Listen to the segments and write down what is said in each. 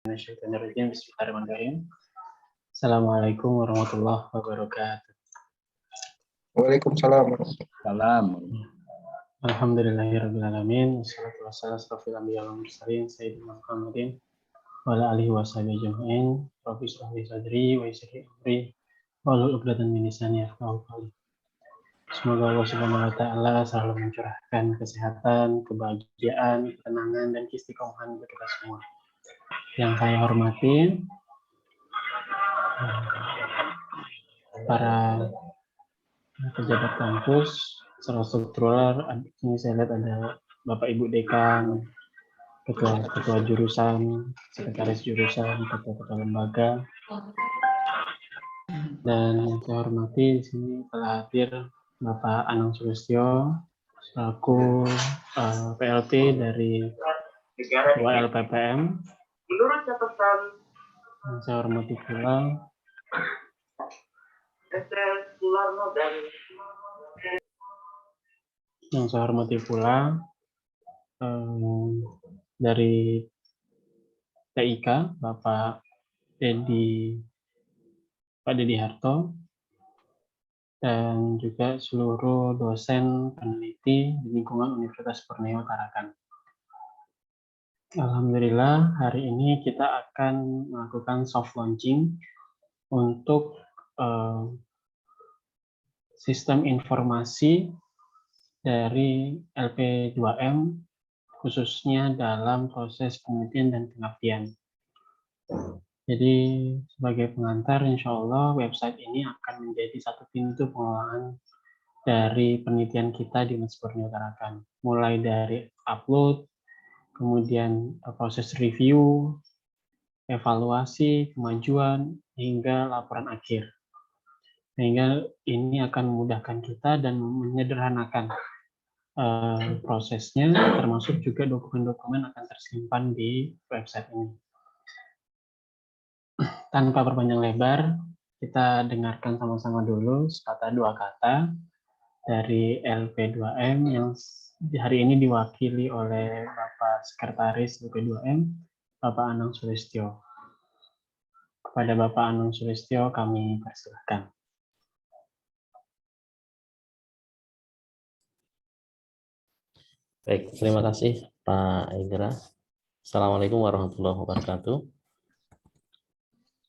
Bismillahirrahmanirrahim. Assalamualaikum warahmatullahi wabarakatuh. Waalaikumsalam. Salam. Alhamdulillahirrahmanirrahim. Wassalatu wassalamu ala mursalin sayyidina Muhammadin wa ala alihi washabihi ajma'in. Rabbi shrah li sadri wa yassir li amri wahlul 'uqdatam min lisani yafqahu qawli. Semoga Allah Subhanahu wa taala selalu mencurahkan kesehatan, kebahagiaan, ketenangan dan istiqomahan bagi kita semua. Yang saya hormati para pejabat kampus, secara struktural, ini saya lihat ada Bapak Ibu Dekan, ketua jurusan, sekretaris jurusan, ketua lembaga, dan yang saya hormati di sini telah hadir Bapak Anang Sulistyo selaku PLT dari WLPPM. Menurut catatan Yang saya hormati pula Sularno dan dari TIK Pak Dedi Harto, dan juga seluruh dosen peneliti di lingkungan Universitas Borneo Tarakan. Alhamdulillah, hari ini kita akan melakukan soft launching untuk sistem informasi dari LP2M, khususnya dalam proses penelitian dan pengabdian. Jadi sebagai pengantar, insya Allah website ini akan menjadi satu pintu pengelolaan dari penelitian kita di Universitas Borneo Tarakan. Mulai dari upload, kemudian proses review, evaluasi, kemajuan, hingga laporan akhir. Sehingga ini akan memudahkan kita dan menyederhanakan prosesnya, termasuk juga dokumen-dokumen akan tersimpan di website ini. Tanpa berpanjang lebar, kita dengarkan sama-sama dulu sekata dua kata dari LP2M yang hari ini diwakili oleh Bapak Sekretaris LP2M, Bapak Anang Sulistyo. Kepada Bapak Anang Sulistyo kami persilahkan. Baik, terima kasih Pak Egra. Assalamualaikum warahmatullahi wabarakatuh.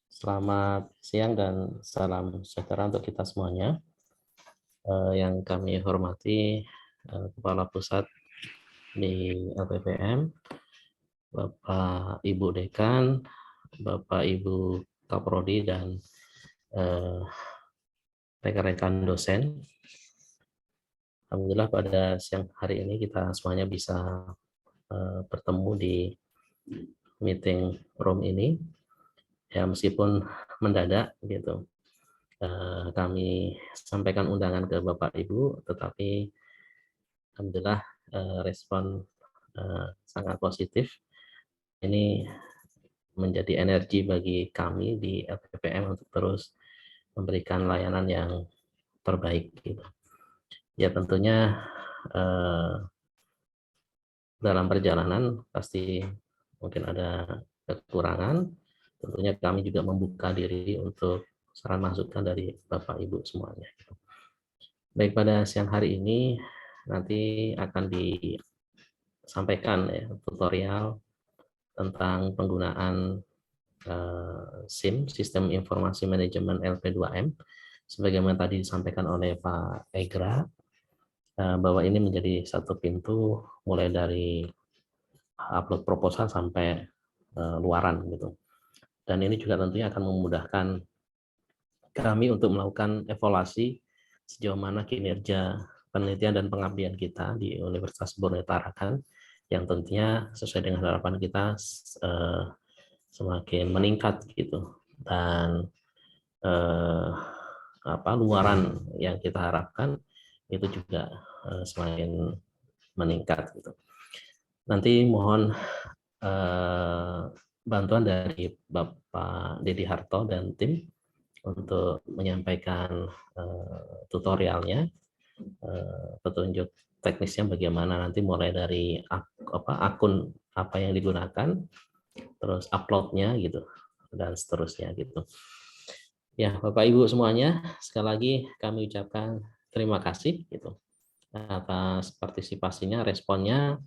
Selamat siang dan salam sejahtera untuk kita semuanya. Yang kami hormati Kepala Pusat di LPPM, Bapak Ibu Dekan, Bapak Ibu Kaprodi, dan rekan-rekan dosen. Alhamdulillah pada siang hari ini kita semuanya bisa bertemu di meeting room ini. Ya, meskipun mendadak gitu, kami sampaikan undangan ke Bapak Ibu, tetapi alhamdulillah respon sangat positif. Ini menjadi energi bagi kami di LPPM untuk terus memberikan layanan yang terbaik gitu. Ya tentunya dalam perjalanan pasti mungkin ada kekurangan. Tentunya kami juga membuka diri untuk saran masukan dari Bapak Ibu semuanya. Baik, pada siang hari ini nanti akan disampaikan ya, tutorial tentang penggunaan SIM, Sistem Informasi Manajemen LP2M, sebagaimana tadi disampaikan oleh Pak Egra, bahwa ini menjadi satu pintu mulai dari upload proposal sampai luaran gitu. Dan ini juga tentunya akan memudahkan kami untuk melakukan evaluasi sejauh mana kinerja penelitian dan pengabdian kita di Universitas Borneo Tarakan, yang tentunya sesuai dengan harapan kita semakin meningkat gitu, dan luaran yang kita harapkan itu juga semakin meningkat gitu. Nanti mohon bantuan dari Bapak Dedi Harto dan tim untuk menyampaikan tutorialnya, petunjuk teknisnya bagaimana nanti mulai dari akun apa yang digunakan, terus uploadnya gitu, dan seterusnya gitu. Ya, Bapak Ibu semuanya, sekali lagi kami ucapkan terima kasih gitu atas partisipasinya, responnya,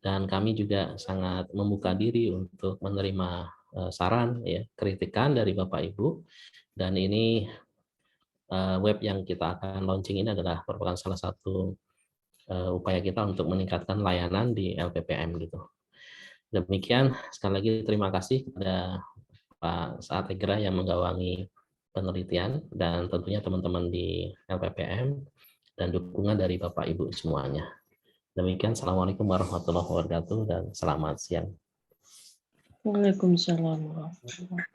dan kami juga sangat membuka diri untuk menerima saran, ya, kritikan dari Bapak Ibu. Dan ini web yang kita akan launching ini adalah merupakan salah satu upaya kita untuk meningkatkan layanan di LPPM gitu. Demikian, sekali lagi terima kasih kepada Pak Saategra yang menggawangi penelitian, dan tentunya teman-teman di LPPM, dan dukungan dari Bapak Ibu semuanya. Demikian, Assalamualaikum warahmatullahi wabarakatuh, dan selamat siang. Waalaikumsalam warahmatullahi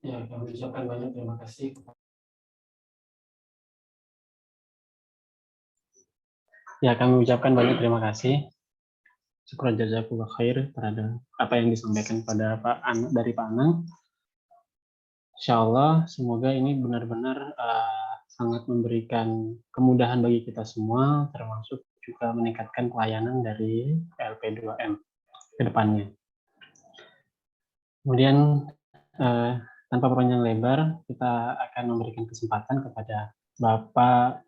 Ya, kami ucapkan banyak terima kasih. Ya, kami ucapkan banyak terima kasih. Syukran jazakallah khair terhadap apa yang disampaikan pada dari Pak Anang. Insya Allah, semoga ini benar-benar sangat memberikan kemudahan bagi kita semua, termasuk juga meningkatkan pelayanan dari LP2M ke depannya. Kemudian, tanpa panjang lebar, kita akan memberikan kesempatan kepada Bapak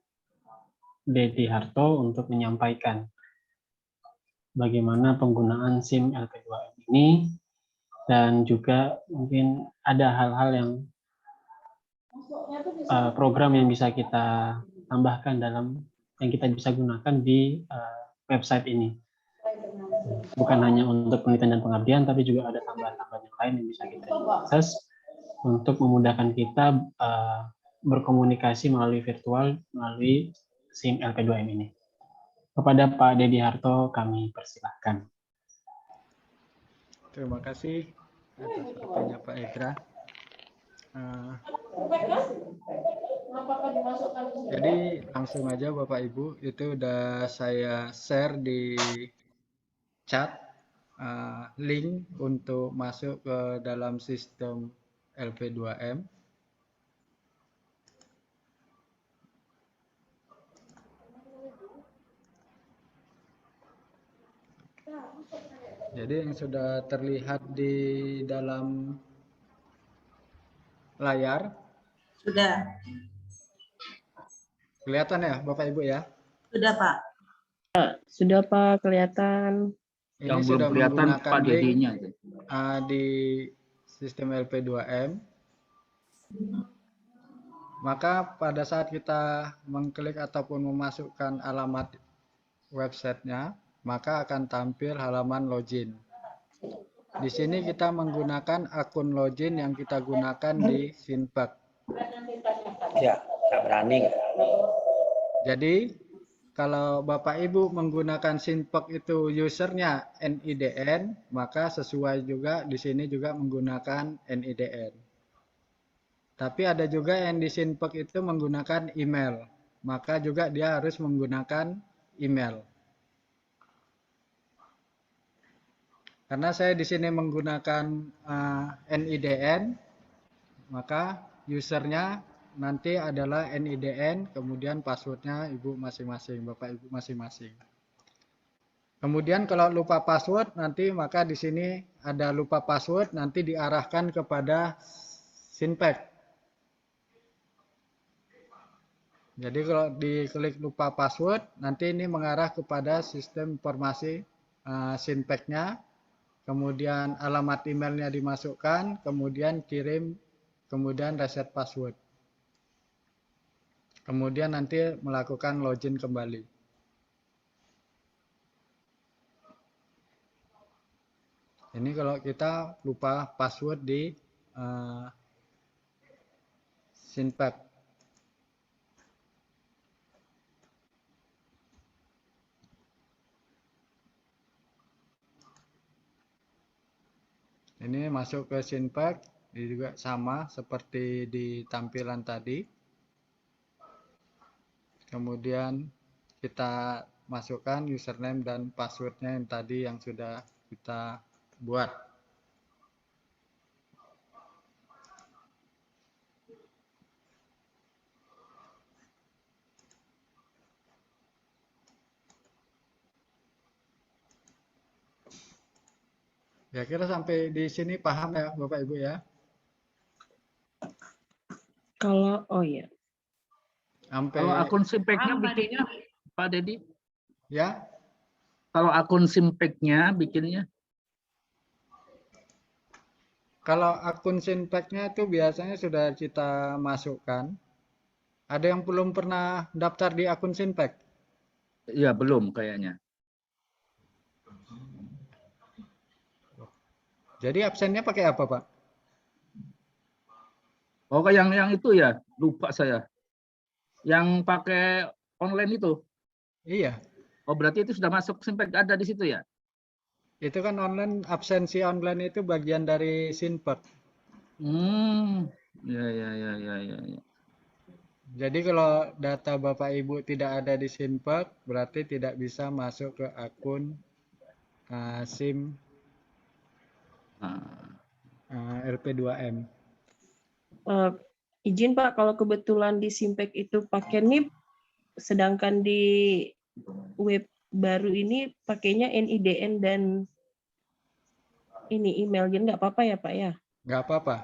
Dedi Harto untuk menyampaikan bagaimana penggunaan SIM LP2M ini, dan juga mungkin ada hal-hal yang program yang bisa kita tambahkan yang kita bisa gunakan di website ini. Bukan hanya untuk penelitian dan pengabdian, tapi juga ada tambahan-tambahan yang lain yang bisa kita akses untuk memudahkan kita berkomunikasi melalui virtual, melalui SIM LP2M ini. Kepada Pak Dedi Harto, kami persilahkan. Terima kasih atas waktunya Pak Edra. Jadi langsung aja Bapak Ibu, itu udah saya share di chat link untuk masuk ke dalam sistem LP2M. Jadi yang sudah terlihat di dalam layar. Sudah. Kelihatan ya Bapak Ibu ya? Sudah Pak. Sudah Pak, kelihatan. Ini Yang belum sudah kelihatan menggunakan Pak link Dedinya. di sistem LP2M. Maka pada saat kita mengklik ataupun memasukkan alamat websitenya, maka akan tampil halaman login. Di sini kita menggunakan akun login yang kita gunakan di Sinpak. Ya, tak berani. Jadi kalau Bapak Ibu menggunakan Sinpak itu usernya NIDN, maka sesuai juga di sini juga menggunakan NIDN. Tapi ada juga yang di Sinpak itu menggunakan email, maka juga dia harus menggunakan email. Karena saya di sini menggunakan NIDN, maka usernya nanti adalah NIDN, kemudian passwordnya Ibu masing-masing, Bapak Ibu masing-masing. Kemudian kalau lupa password nanti maka di sini ada lupa password, nanti diarahkan kepada Sinpak. Jadi kalau diklik lupa password, nanti ini mengarah kepada sistem informasi Sinpak-nya. Kemudian alamat emailnya dimasukkan, kemudian kirim, kemudian reset password. Kemudian nanti melakukan login kembali. Ini kalau kita lupa password di Sinpak. Ini masuk ke Sinpak, ini juga sama seperti di tampilan tadi. Kemudian kita masukkan username dan passwordnya yang tadi yang sudah kita buat. Kira-kira sampai di sini paham ya Bapak Ibu ya? Kalau, oh ya, Sampai Kalau akun Simpeknya Paham, Pak bikinnya, Pak Dedi? ya? Kalau akun Simpeknya bikinnya? Kalau akun Sinpeknya itu biasanya sudah kita masukkan. Ada yang belum pernah daftar di akun Sinpek? Iya, belum kayaknya. Jadi absennya pakai apa, Pak? Oh, yang itu ya, lupa saya. Yang pakai online itu. Iya, Oh, berarti itu sudah masuk Simpek, ada di situ ya? itu kan online, absensi online itu bagian dari Sinpek. Ya, ya, ya, ya, ya, ya. Jadi kalau data Bapak Ibu tidak ada di Sinpek, berarti tidak bisa masuk ke akun SIM LP2M. izin Pak, kalau kebetulan di Simpek itu pakai NIP, sedangkan di web baru ini pakainya NIDN dan ini email, jadi nggak apa-apa ya Pak ya? Nggak apa-apa.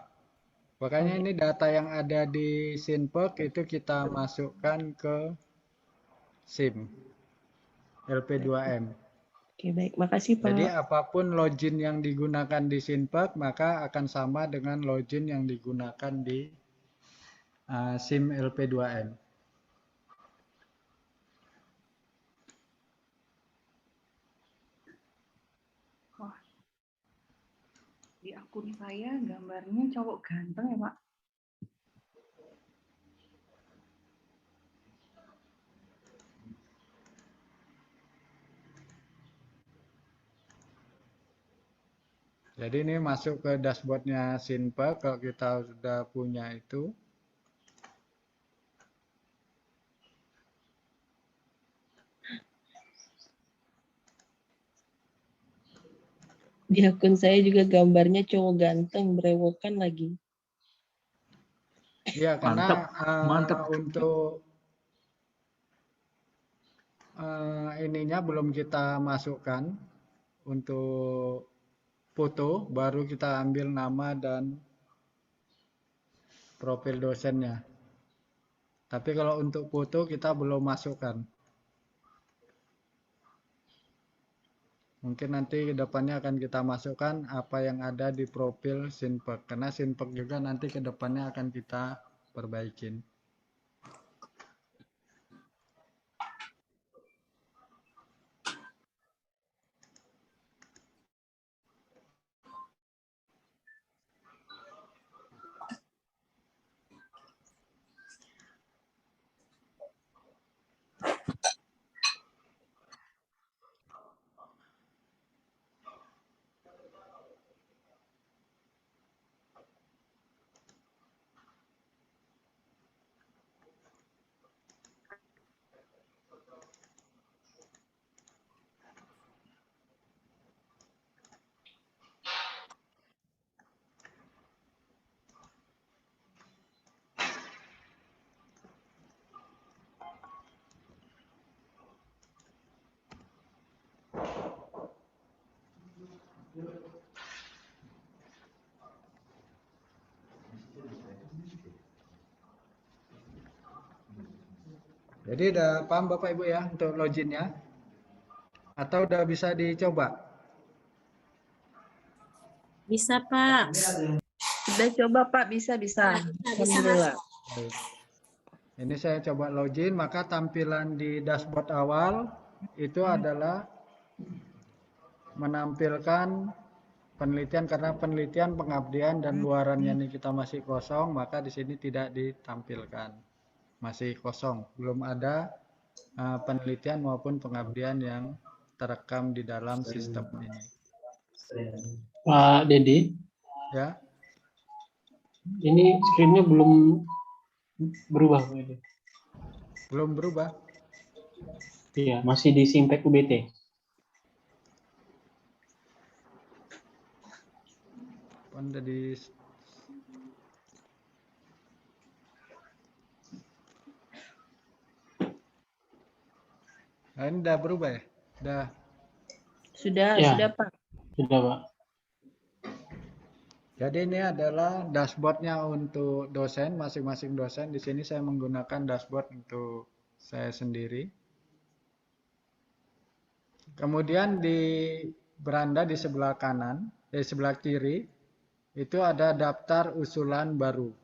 Makanya Oke. ini data yang ada di Sinpek itu kita masukkan ke SIM LP2M. Oke, baik. Makasih Pak. Jadi apapun login yang digunakan di Sinpek maka akan sama dengan login yang digunakan di SIM LP2M. Di akun saya gambarnya cowok ganteng ya Pak. Jadi ini masuk ke dashboardnya Sinpek kalau kita sudah punya itu. Di akun saya juga gambarnya cowok ganteng, berewokan lagi. Ya, karena Mantap. untuk ininya belum kita masukkan untuk foto, baru kita ambil nama dan profil dosennya. Tapi kalau untuk foto kita belum masukkan. Mungkin nanti ke depannya akan kita masukkan apa yang ada di profil Sinpek. Karena Sinpek juga nanti ke depannya akan kita perbaikin. Jadi udah paham Bapak Ibu ya untuk loginnya? Atau udah bisa dicoba? Bisa, Pak. Sudah coba Pak, bisa. Alhamdulillah. Baik. Ini saya coba login, maka tampilan di dashboard awal itu adalah menampilkan penelitian, karena penelitian, pengabdian, dan luarannya ini kita masih kosong, maka di sini tidak ditampilkan. Masih kosong, belum ada penelitian maupun pengabdian yang terekam di dalam sistem ini. Pak Dedi, Ya, ini screen-nya belum berubah, Pak Dedi. belum berubah. Iya, masih di Simpek UBT. Anda di Nah, ini udah berubah ya? Udah. Sudah Ya. Pak. Sudah, Pak. Jadi ini adalah dashboardnya untuk dosen, masing-masing dosen. Di sini saya menggunakan dashboard untuk saya sendiri. Kemudian di beranda di sebelah kanan, di sebelah kiri, itu ada daftar usulan baru.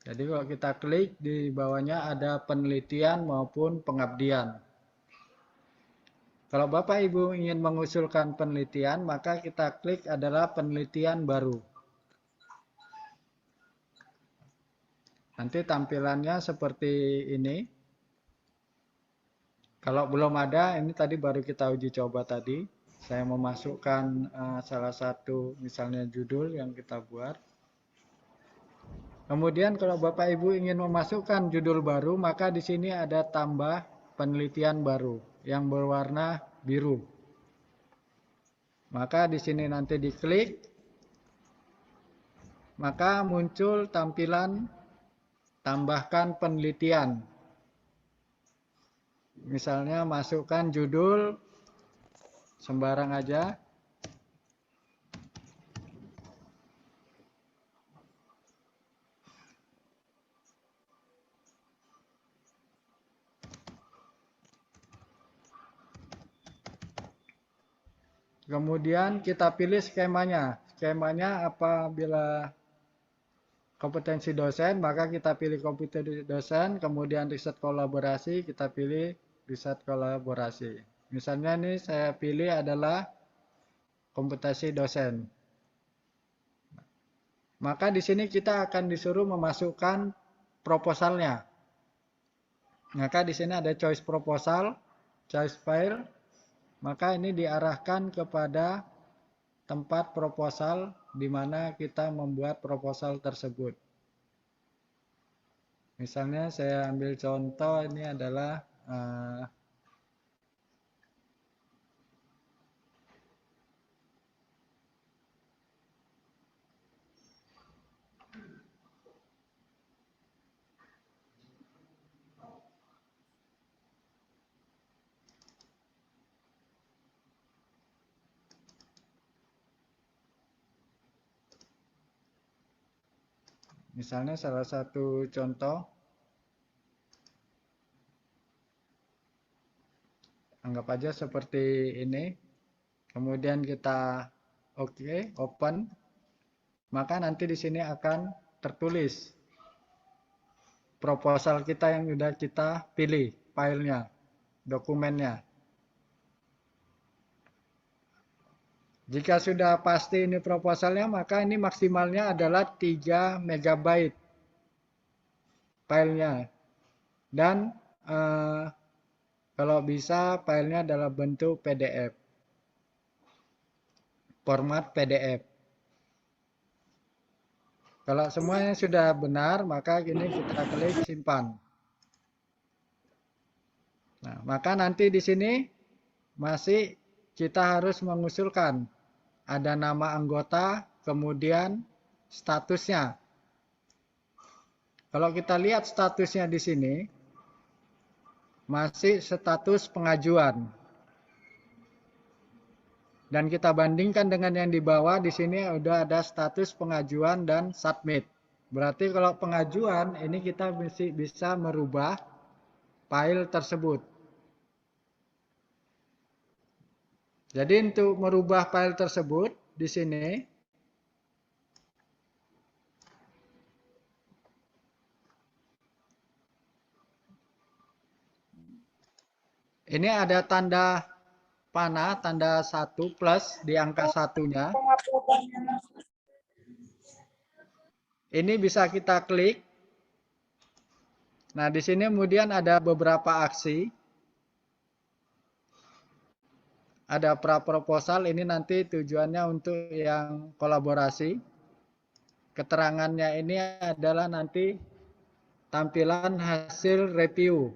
Jadi kalau kita klik, di bawahnya ada penelitian maupun pengabdian. Kalau Bapak Ibu ingin mengusulkan penelitian, maka kita klik adalah penelitian baru. Nanti tampilannya seperti ini. Kalau belum ada, ini tadi baru kita uji coba tadi. Saya memasukkan salah satu misalnya judul yang kita buat. Kemudian kalau Bapak Ibu ingin memasukkan judul baru, maka di sini ada tambah penelitian baru yang berwarna biru. Maka di sini nanti diklik, maka muncul tampilan tambahkan penelitian. Misalnya masukkan judul sembarang aja. Kemudian kita pilih skemanya. Skemanya apabila kompetensi dosen, maka kita pilih kompetensi dosen, kemudian riset kolaborasi, kita pilih riset kolaborasi. Misalnya ini saya pilih adalah kompetensi dosen. Maka di sini kita akan disuruh memasukkan proposalnya. Maka di sini ada choice proposal, choice file. Maka ini diarahkan kepada tempat proposal di mana kita membuat proposal tersebut. Misalnya saya ambil contoh, ini adalah misalnya salah satu contoh, anggap aja seperti ini. Kemudian kita open. Maka nanti di sini akan tertulis proposal kita yang sudah kita pilih, filenya, dokumennya. Jika sudah pasti ini proposalnya, maka ini maksimalnya adalah 3 MB filenya. Dan kalau bisa filenya dalam bentuk PDF. Format PDF. Kalau semuanya sudah benar, maka ini kita klik simpan. Nah, maka nanti di sini masih kita harus mengusulkan. Ada nama anggota, kemudian statusnya. Kalau kita lihat statusnya di sini, masih status pengajuan. Dan kita bandingkan dengan yang di bawah, di sini udah ada status pengajuan dan submit. Berarti kalau pengajuan, ini kita bisa merubah file tersebut. Jadi untuk merubah file tersebut di sini ini ada tanda panah, tanda 1 plus di angka satunya. Ini bisa kita klik. Nah, di sini kemudian ada beberapa aksi. Ada pra-proposal, ini nanti tujuannya untuk yang kolaborasi. Keterangannya ini adalah nanti tampilan hasil review.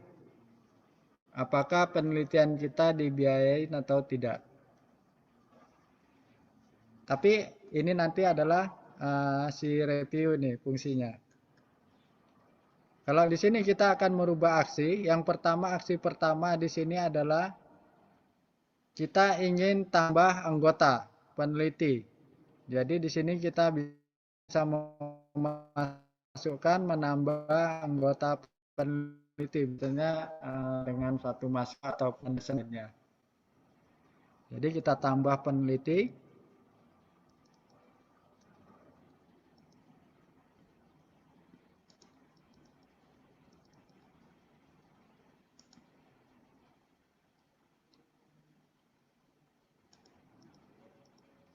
Apakah penelitian kita dibiayain atau tidak. Tapi ini nanti adalah si review nih fungsinya. Kalau di sini kita akan merubah aksi. Yang pertama, aksi pertama di sini adalah kita ingin tambah anggota peneliti Jadi di sini kita bisa memasukkan, menambah anggota peneliti, misalnya dengan satu mahasiswa atau penelitiannya. Jadi kita tambah peneliti.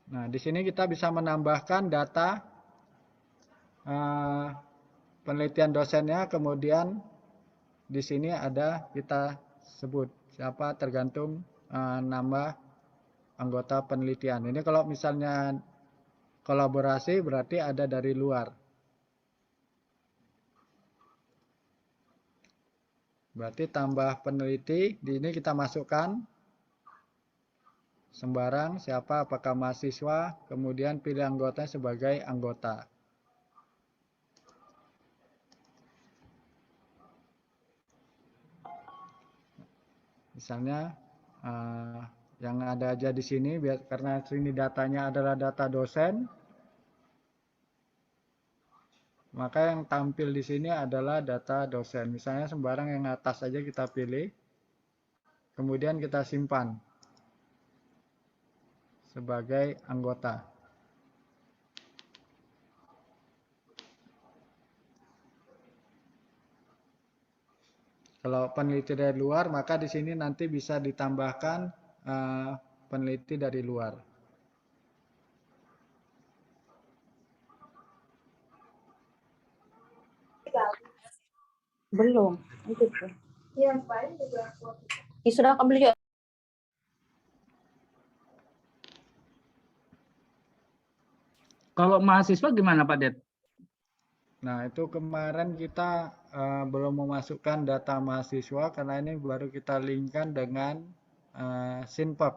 Nah, di sini kita bisa menambahkan data penelitian dosennya, kemudian di sini ada kita sebut siapa tergantung nama anggota penelitian. Ini kalau misalnya kolaborasi berarti ada dari luar. Berarti tambah peneliti, di ini kita masukkan sembarang siapa, apakah mahasiswa, kemudian pilih anggota sebagai anggota. Misalnya yang ada aja di sini, karena sini datanya adalah data dosen, maka yang tampil di sini adalah data dosen. Misalnya sembarang yang atas saja kita pilih, kemudian kita simpan sebagai anggota. Kalau peneliti dari luar, maka di sini nanti bisa ditambahkan peneliti dari luar. Belum. Itu tuh. Iya, sudah ambil juga. Kalau mahasiswa gimana Pak Det? Nah, itu kemarin kita belum memasukkan data mahasiswa karena ini baru kita linkkan dengan SINPAP.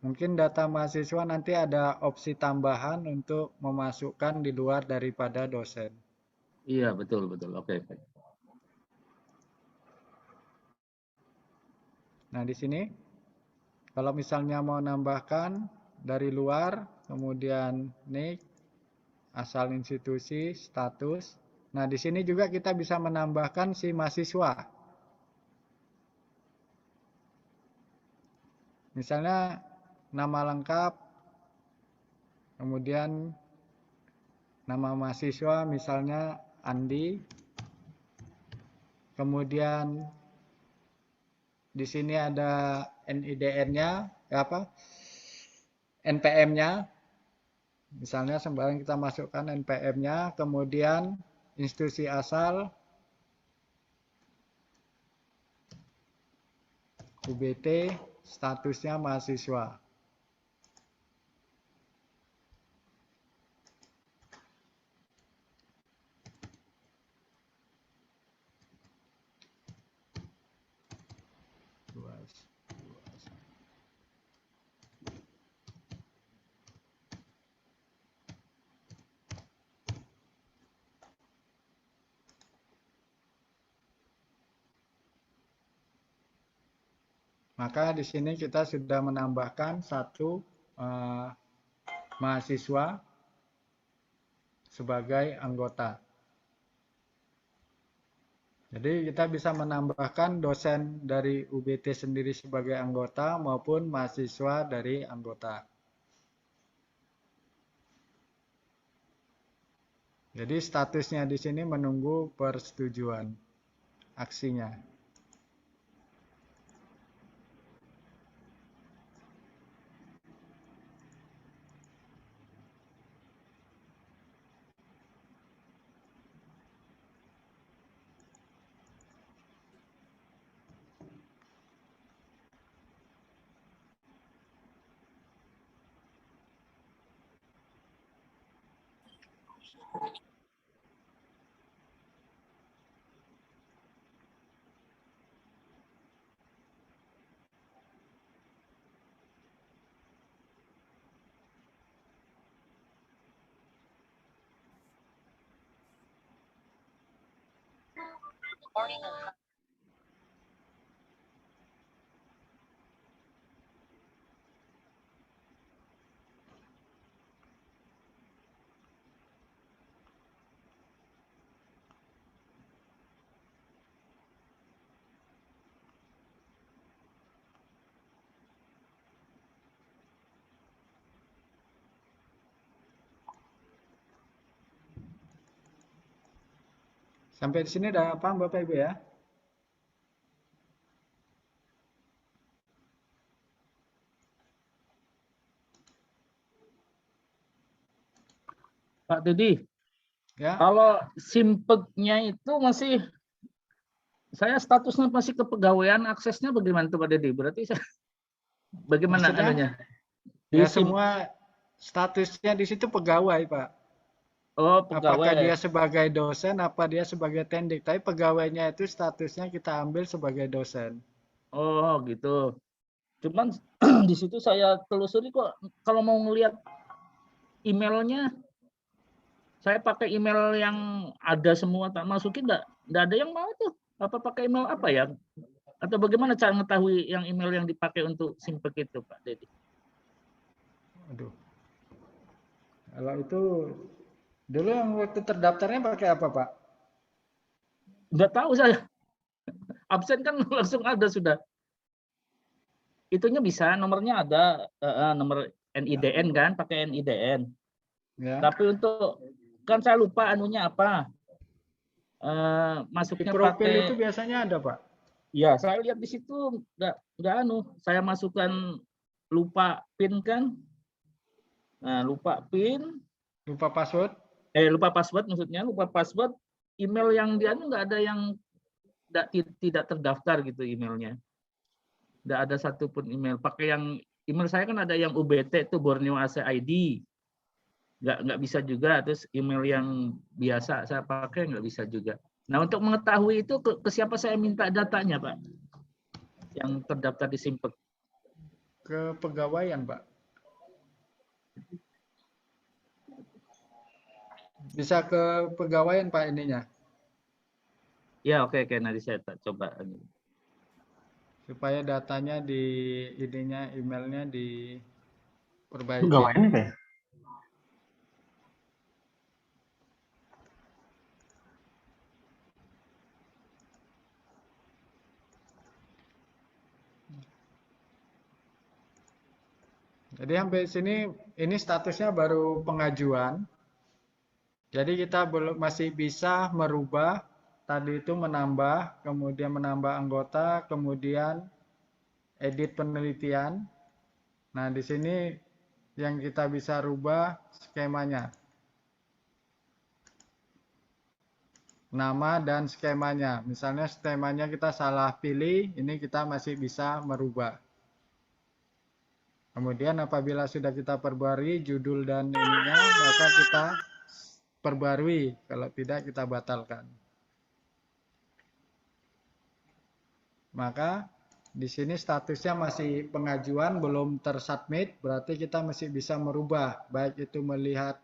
Mungkin data mahasiswa nanti ada opsi tambahan untuk memasukkan di luar daripada dosen. Iya, betul. Oke. Nah, di sini kalau misalnya mau nambahkan dari luar, kemudian NIK, asal institusi, status. Nah, di sini juga kita bisa menambahkan si mahasiswa. Misalnya nama lengkap, kemudian nama mahasiswa misalnya Andi, kemudian di sini ada NIDN-nya, NPM-nya, misalnya sembarang kita masukkan NPM-nya, kemudian institusi asal, UBT, statusnya mahasiswa. Maka di sini kita sudah menambahkan satu mahasiswa sebagai anggota. Jadi kita bisa menambahkan dosen dari UBT sendiri sebagai anggota maupun mahasiswa dari anggota. Jadi statusnya di sini menunggu persetujuan aksinya. Sampai di sini udah paham Bapak Ibu ya? Pak Dedi, Ya. kalau simpeknya itu masih, saya statusnya masih kepegawaian, aksesnya bagaimana tuh Pak Dedi? Berarti saya, bagaimana Maksudnya? anunya? Ya Di sim, semua statusnya di situ pegawai, Pak. oh Apakah dia pegawai. sebagai dosen, apa dia sebagai tendik. Tapi pegawainya itu statusnya kita ambil sebagai dosen. Oh gitu. Cuman di situ saya telusuri kok kalau mau ngelihat emailnya, saya pakai email yang ada semua tak masukin, enggak ada yang mau tuh. Apa pakai email apa ya? Atau bagaimana cara mengetahui yang email yang dipakai untuk simpek itu, Pak Dedi? Aduh. Kalau itu dulu yang waktu terdaftarnya pakai apa, Pak? Enggak tahu saya. Absen kan langsung ada sudah. Itunya bisa, nomornya ada, nomor NIDN kan, pakai NIDN. Ya. Tapi untuk, kan saya lupa anunya apa. Di Masuknya profil pakai, itu biasanya ada, Pak. ya saya lihat di situ enggak anu, saya masukkan lupa PIN kan. Nah, lupa PIN, Lupa password. lupa password maksudnya, lupa password, email yang dia enggak ada yang tidak terdaftar gitu emailnya. Enggak ada satupun email. Pakai yang email saya kan ada yang UBT itu Borneo AC ID. Enggak bisa juga. Terus email yang biasa saya pakai enggak bisa juga. Nah, untuk mengetahui itu ke siapa saya minta datanya, Pak? Yang terdaftar di Simpek. Kepegawaian, Pak. Bisa ke pegawaian, Pak, ininya. Ya, oke. Nanti saya coba. Supaya datanya di ininya, emailnya diperbaiki. Pegawaian apa ya? Jadi sampai sini ini statusnya baru pengajuan. Jadi kita masih bisa merubah tadi itu menambah, kemudian menambah anggota, kemudian edit penelitian. Nah, di sini yang kita bisa rubah skemanya. Nama dan skemanya. Misalnya skemanya kita salah pilih, ini kita masih bisa merubah. Kemudian apabila sudah kita perbarui judul dan ininya, maka kita perbarui. Kalau tidak, kita batalkan. Maka di sini statusnya masih pengajuan, belum tersubmit, berarti kita masih bisa merubah. Baik itu melihat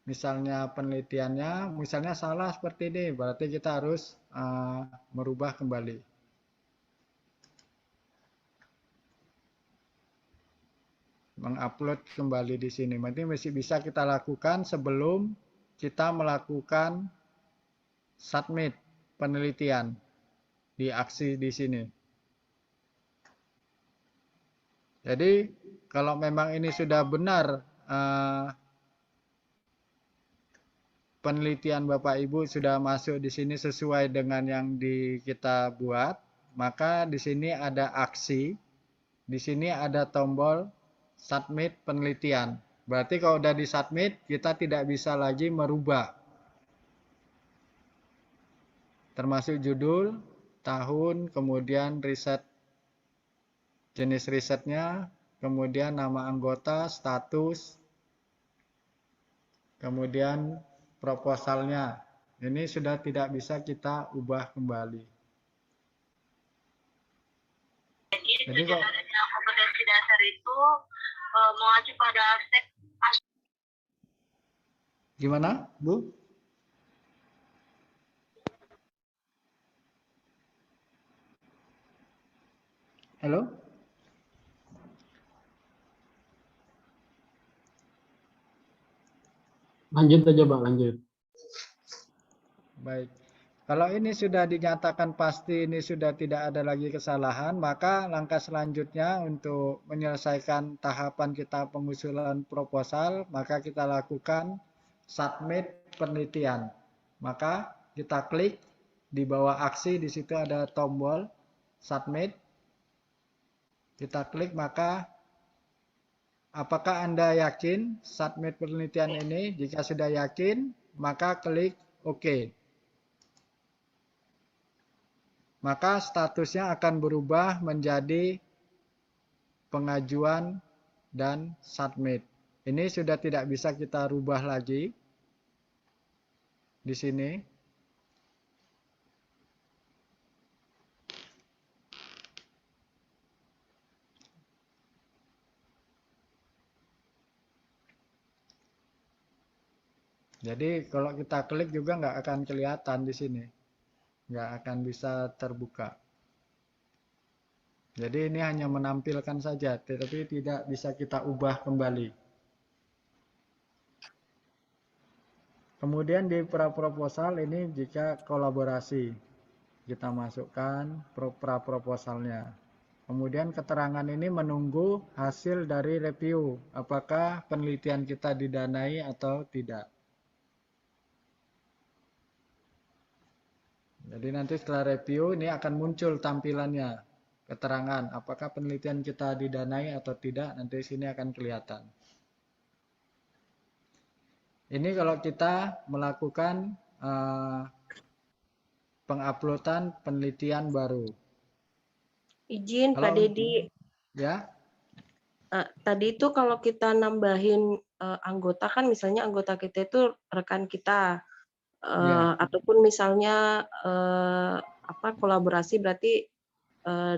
misalnya penelitiannya, misalnya salah seperti ini, berarti kita harus merubah kembali. Mengupload kembali di sini. Nanti masih bisa kita lakukan sebelum kita melakukan submit penelitian di aksi di sini. Jadi kalau memang ini sudah benar penelitian Bapak Ibu sudah masuk di sini sesuai dengan yang kita buat, maka di sini ada aksi, di sini ada tombol submit penelitian. Berarti kalau udah disubmit, kita tidak bisa lagi merubah. Termasuk judul, tahun, kemudian riset, jenis risetnya, kemudian nama anggota, status, kemudian proposalnya. Ini sudah tidak bisa kita ubah kembali. Jadi kalau kompetensi dasar itu mengacu pada aspek. Gimana, Bu? Halo? Lanjut aja, Pak, lanjut. Baik. Kalau ini sudah dinyatakan pasti ini sudah tidak ada lagi kesalahan, maka langkah selanjutnya untuk menyelesaikan tahapan kita pengusulan proposal, maka kita lakukan submit penelitian. Maka kita klik di bawah aksi, di situ ada tombol submit. Kita klik, maka apakah Anda yakin submit penelitian ini? Jika sudah yakin, maka klik OK. Maka statusnya akan berubah menjadi pengajuan dan submit. Ini sudah tidak bisa kita rubah lagi di sini. Jadi kalau kita klik juga nggak akan kelihatan di sini. Nggak akan bisa terbuka. Jadi ini hanya menampilkan saja, tetapi tidak bisa kita ubah kembali. Kemudian di pra-proposal ini jika kolaborasi, kita masukkan pra-proposalnya. Kemudian keterangan ini menunggu hasil dari review, apakah penelitian kita didanai atau tidak. Jadi nanti setelah review ini akan muncul tampilannya, keterangan apakah penelitian kita didanai atau tidak, nanti sini akan kelihatan. Ini kalau kita melakukan penguploadan penelitian baru. Izin Pak Kalau Dedi, ya, tadi itu kalau kita nambahin anggota kan, misalnya anggota kita itu rekan kita, ya, ataupun misalnya kolaborasi berarti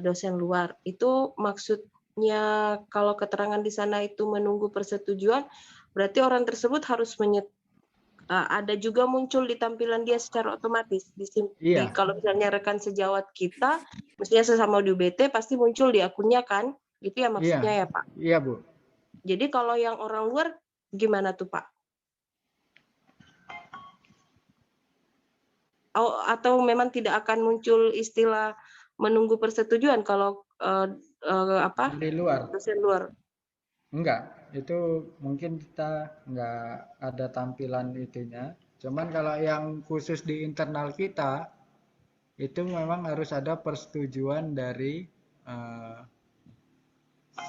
dosen luar. Itu maksudnya kalau keterangan di sana itu menunggu persetujuan, berarti orang tersebut harus ada juga muncul di tampilan dia secara otomatis. iya, Kalau misalnya rekan sejawat kita, mestinya sesama di UBT pasti muncul di akunnya kan? Gitu ya maksudnya ya Pak? iya Bu. Jadi kalau yang orang luar gimana tuh Pak? Atau memang tidak akan muncul istilah menunggu persetujuan kalau Dari luar. dosen luar? Enggak, itu mungkin kita enggak ada tampilan itunya. Cuman kalau yang khusus di internal kita, itu memang harus ada persetujuan dari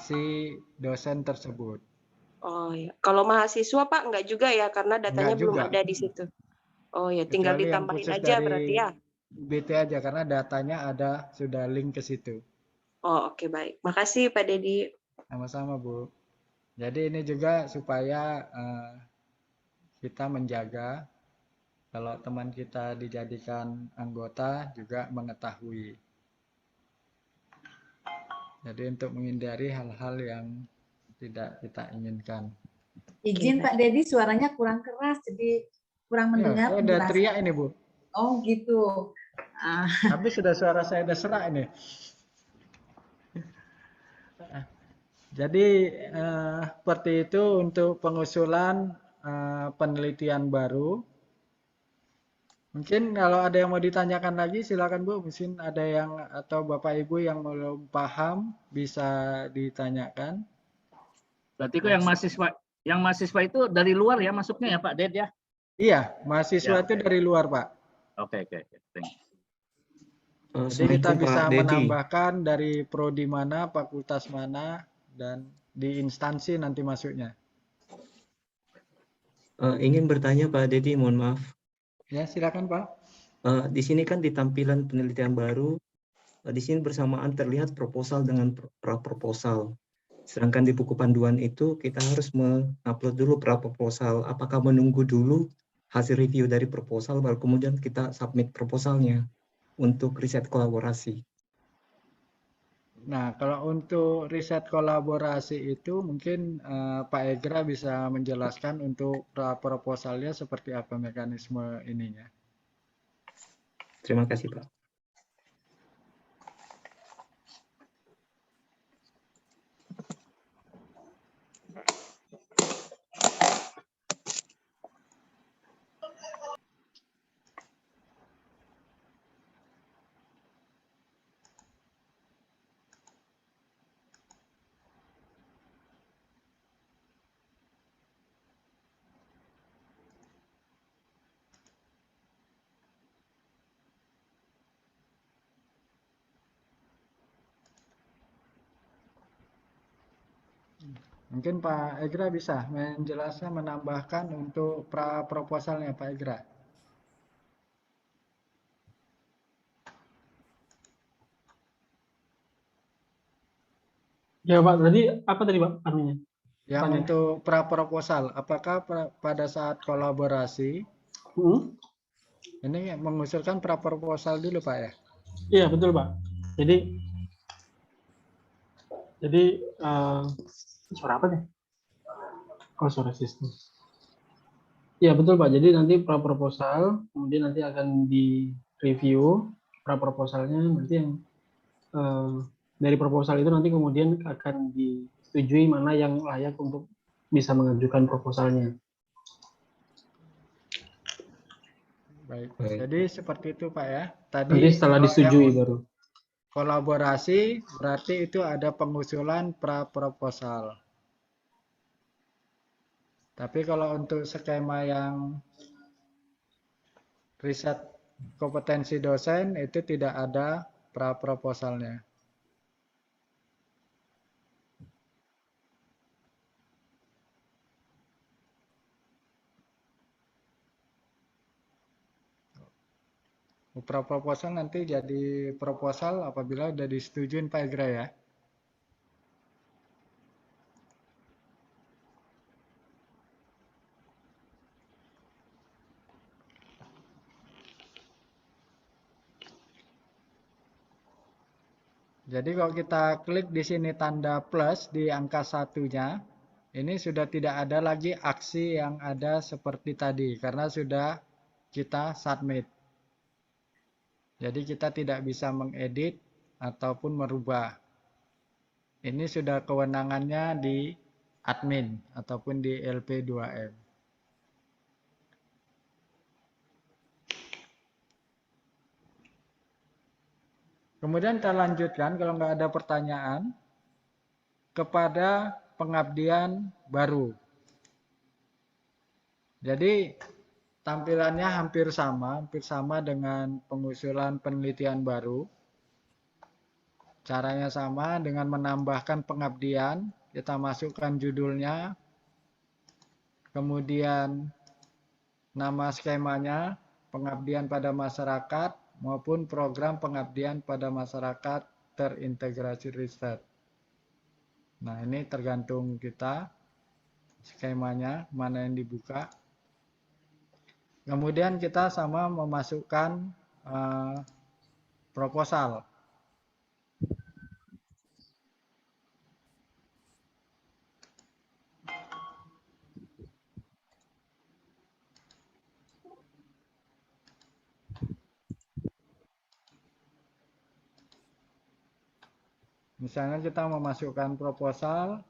si dosen tersebut. Oh ya, kalau mahasiswa Pak enggak juga ya karena datanya Enggak belum juga. ada di situ. Oh ya, tinggal Kecuali yang ditambahin khusus aja dari berarti ya. BT aja, karena datanya ada, sudah link ke situ. Oh oke, baik. Makasih Pak Dedi. Sama-sama Bu. Jadi ini juga supaya kita menjaga kalau teman kita dijadikan anggota juga mengetahui. Jadi untuk menghindari hal-hal yang tidak kita inginkan. Izin Pak Dedi, suaranya kurang keras, jadi kurang Ya, mendengar saya udah penjelasan. teriak ini Bu. Oh gitu. Habis sudah suara saya udah serak ini. Jadi seperti itu untuk pengusulan penelitian baru. Mungkin kalau ada yang mau ditanyakan lagi silakan Bu. Mungkin ada yang atau Bapak Ibu yang belum paham bisa ditanyakan. Berarti kok yang mahasiswa itu dari luar ya masuknya ya Pak Ded ya? Iya, mahasiswa Ya, itu oke. dari luar Pak. Oke. Thank you. Jadi kita Assalamualaikum bisa Pak Dedi. menambahkan dari prodi mana, fakultas mana, dan di instansi nanti masuknya. Ingin bertanya Pak Dedi, mohon maaf. Ya, silakan Pak. Di sini kan di tampilan penelitian baru, di sini bersamaan terlihat proposal dengan pra-proposal. Sedangkan di buku panduan itu kita harus mengupload dulu pra-proposal. Apakah menunggu dulu hasil review dari proposal, baru kemudian kita submit proposalnya untuk riset kolaborasi? Nah, kalau untuk riset kolaborasi itu mungkin Pak Egra bisa menjelaskan untuk proposalnya seperti apa mekanisme ininya. Terima kasih Pak. Mungkin Pak Egra bisa menjelaskan, menambahkan untuk pra proposalnya Pak Egra. Ya Pak, tadi apa tadi Pak artinya? Yang Pertanyaan. untuk pra proposal, apakah pada saat kolaborasi ini mengusulkan pra proposal dulu Pak ya? Iya betul Pak. Jadi suara apa nih? Oh, suara sistem. Iya betul Pak. Jadi nanti pra proposal, kemudian nanti akan di review pra proposalnya, nanti yang dari proposal itu nanti kemudian akan disetujui mana yang layak untuk bisa mengajukan proposalnya. Baik. Jadi seperti itu Pak ya. Tadi Nanti setelah kalau disetujui yang baru. kolaborasi berarti itu ada pengusulan pra proposal. Tapi kalau untuk skema yang riset kompetensi dosen itu tidak ada pra proposalnya. Pra proposal nanti jadi proposal apabila sudah disetujuin Pak Egra ya. Jadi kalau kita klik di sini tanda plus di angka satunya, ini sudah tidak ada lagi aksi yang ada seperti tadi karena sudah kita submit. Jadi kita tidak bisa mengedit ataupun merubah. Ini sudah kewenangannya di admin ataupun di LP2M. Kemudian kita lanjutkan kalau nggak ada pertanyaan kepada pengabdian baru. Jadi tampilannya hampir sama dengan pengusulan penelitian baru. Caranya sama dengan menambahkan pengabdian, kita masukkan judulnya, kemudian nama skemanya, pengabdian pada masyarakat, maupun program pengabdian pada masyarakat terintegrasi riset. Nah, ini tergantung kita, skemanya, mana yang dibuka. Kemudian kita sama memasukkan proposal. Misalnya kita memasukkan proposal,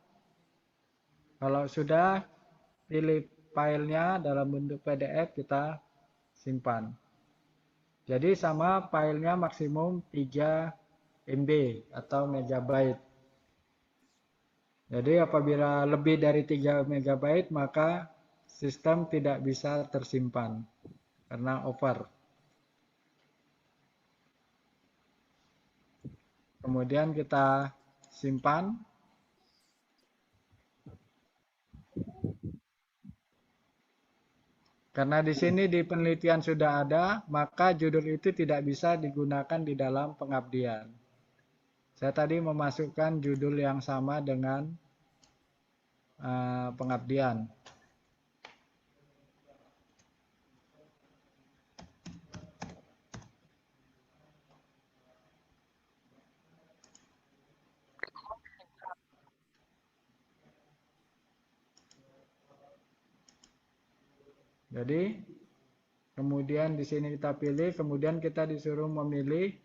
kalau sudah pilih filenya dalam bentuk PDF kita simpan. Jadi sama filenya maksimum 3 MB atau megabyte. Jadi apabila lebih dari 3 megabyte maka sistem tidak bisa tersimpan karena over. Kemudian kita simpan. Karena di sini di penelitian sudah ada, maka judul itu tidak bisa digunakan di dalam pengabdian. Saya tadi memasukkan judul yang sama dengan pengabdian. Jadi kemudian di sini kita pilih, kemudian kita disuruh memilih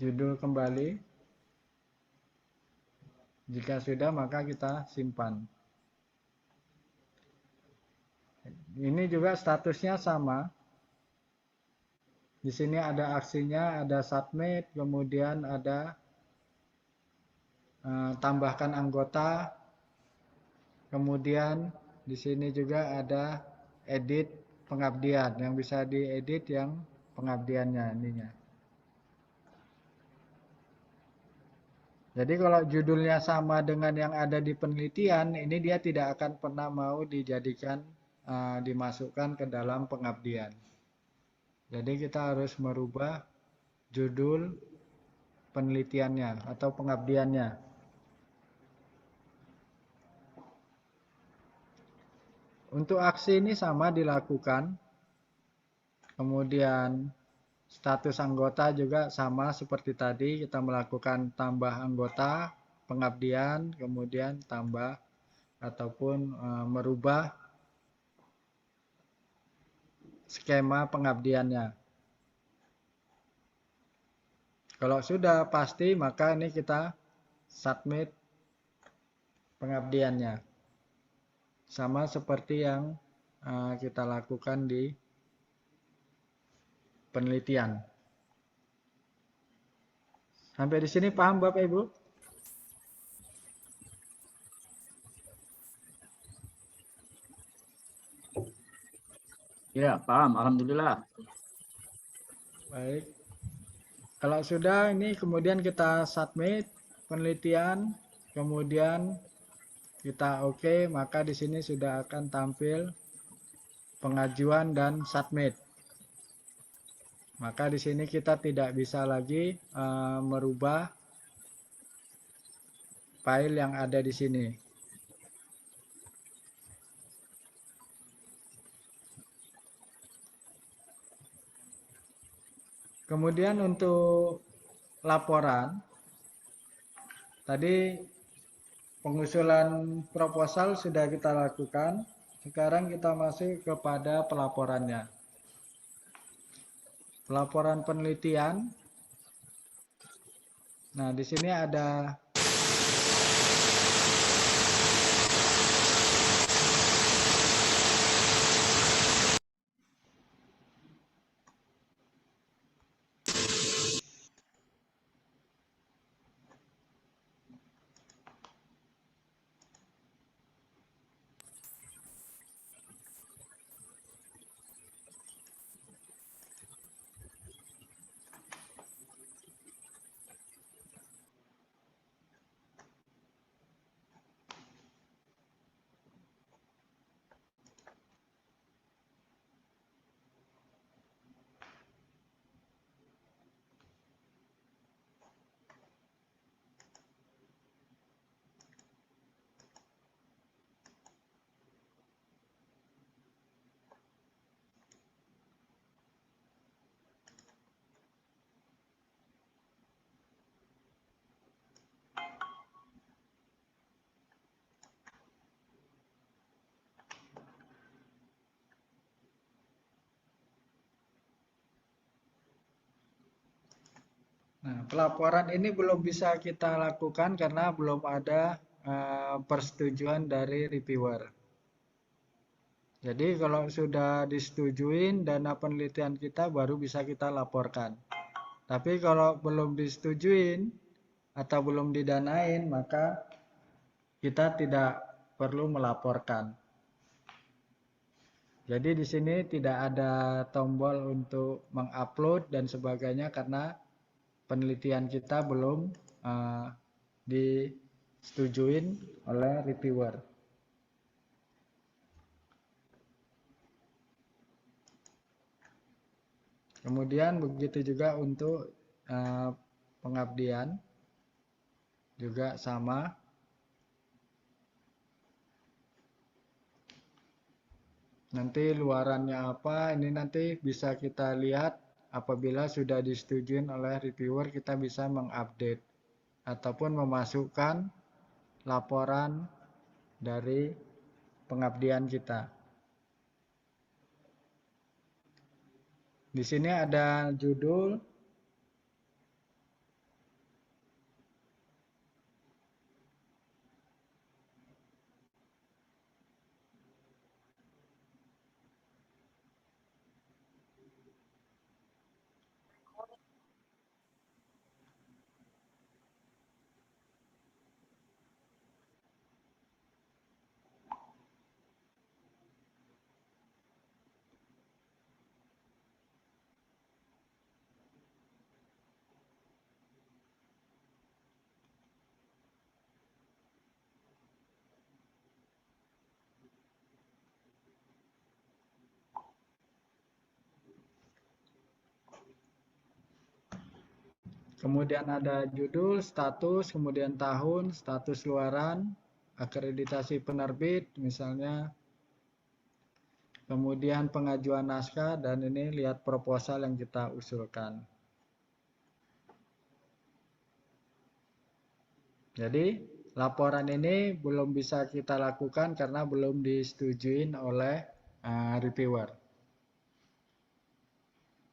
judul kembali. Jika sudah maka kita simpan. Ini juga statusnya sama. Di sini ada aksinya, ada submit, kemudian ada tambahkan anggota, kemudian di sini juga ada edit pengabdian, yang bisa diedit yang pengabdiannya ininya. Jadi kalau judulnya sama dengan yang ada di penelitian, ini dia tidak akan pernah mau dijadikan dimasukkan ke dalam pengabdian. Jadi kita harus merubah judul penelitiannya atau pengabdiannya. Untuk aksi ini sama dilakukan. Kemudian status anggota juga sama seperti tadi, kita melakukan tambah anggota, pengabdian, kemudian tambah ataupun merubah skema pengabdiannya. Kalau sudah pasti, maka ini kita submit pengabdiannya. Sama seperti yang kita lakukan di penelitian. Sampai di sini paham Bapak Ibu? Ya, paham. Alhamdulillah. Baik. Kalau sudah, ini kemudian kita submit penelitian, kemudian kita oke, maka di sini sudah akan tampil pengajuan dan submit. Maka di sini kita tidak bisa lagi merubah file yang ada di sini. Kemudian untuk laporan, tadi pengusulan proposal sudah kita lakukan. Sekarang kita masuk kepada pelaporannya. Pelaporan penelitian. Nah, di sini ada Nah, pelaporan ini belum bisa kita lakukan karena belum ada persetujuan dari reviewer. Jadi kalau sudah disetujuin dana penelitian kita baru bisa kita laporkan. Tapi kalau belum disetujuin atau belum didanain, maka kita tidak perlu melaporkan. Jadi di sini tidak ada tombol untuk mengupload dan sebagainya karena penelitian kita belum disetujuin oleh reviewer. Kemudian begitu juga untuk pengabdian juga sama. Nanti luarannya apa, ini nanti bisa kita lihat apabila sudah disetujui oleh reviewer, kita bisa mengupdate ataupun memasukkan laporan dari pengabdian kita. Di sini ada judul, Kemudian ada judul, status, kemudian tahun, status luaran, akreditasi penerbit misalnya, kemudian pengajuan naskah, dan ini lihat proposal yang kita usulkan. Jadi laporan ini belum bisa kita lakukan karena belum disetujui oleh reviewer.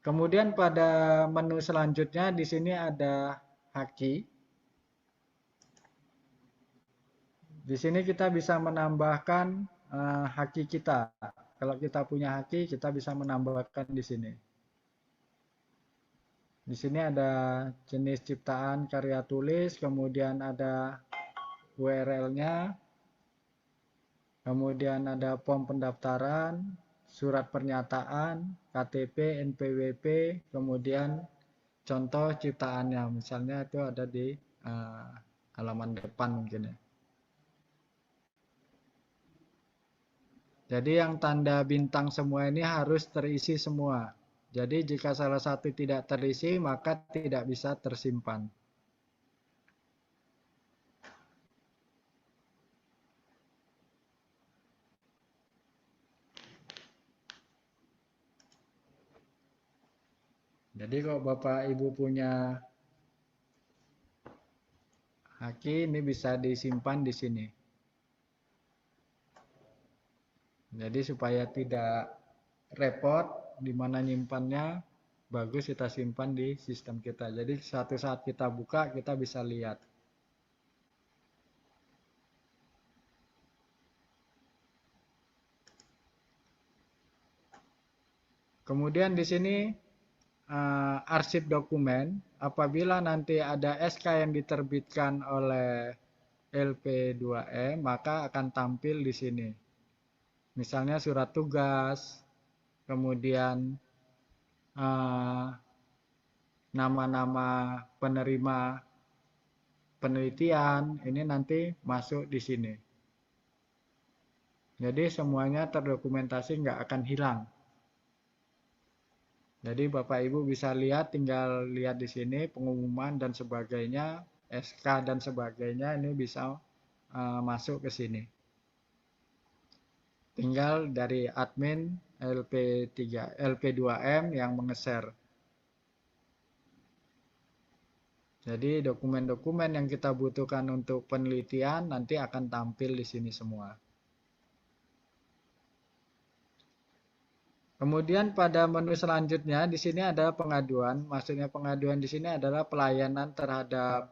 Kemudian pada menu selanjutnya di sini ada haki. Di sini kita bisa menambahkan haki kita. Kalau kita punya haki, kita bisa menambahkan di sini. Di sini ada jenis ciptaan karya tulis, kemudian ada URL-nya, kemudian ada form pendaftaran, surat pernyataan, KTP, NPWP, kemudian contoh ciptaannya, misalnya itu ada di halaman depan mungkin ya. Jadi yang tanda bintang semua ini harus terisi semua. Jadi jika salah satu tidak terisi, maka tidak bisa tersimpan. Jadi kalau Bapak Ibu punya haki, ini bisa disimpan di sini. Jadi supaya tidak repot di mana nyimpannya, bagus kita simpan di sistem kita. Jadi suatu saat kita buka, kita bisa lihat. Kemudian di sini arsip dokumen, apabila nanti ada SK yang diterbitkan oleh LP2M, maka akan tampil di sini. Misalnya surat tugas, kemudian nama-nama penerima penelitian, ini nanti masuk di sini. Jadi semuanya terdokumentasi, nggak akan hilang. Jadi Bapak Ibu bisa lihat, tinggal lihat di sini pengumuman dan sebagainya, SK dan sebagainya, ini bisa masuk ke sini. Tinggal dari admin LP2M yang mengeser. Jadi dokumen-dokumen yang kita butuhkan untuk penelitian nanti akan tampil di sini semua. Kemudian pada menu selanjutnya di sini ada pengaduan. Maksudnya pengaduan di sini adalah pelayanan terhadap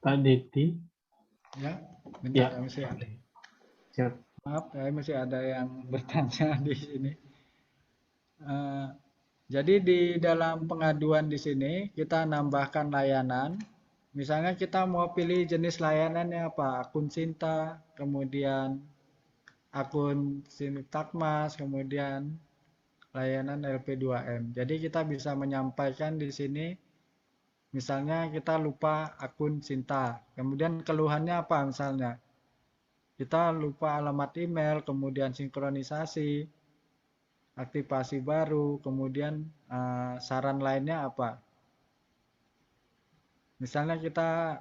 Pak Diti. ya, Ya. masih ada. Siap. Maaf, masih ada yang bertanya di sini. Jadi di dalam pengaduan di sini kita nambahkan layanan. Misalnya kita mau pilih jenis layanannya apa? Akun Sinta, kemudian akun Sintakmas, kemudian layanan LP2M. Jadi kita bisa menyampaikan di sini, misalnya kita lupa akun Sinta, kemudian keluhannya apa misalnya? Kita lupa alamat email, kemudian sinkronisasi, aktivasi baru, kemudian saran lainnya apa? Misalnya kita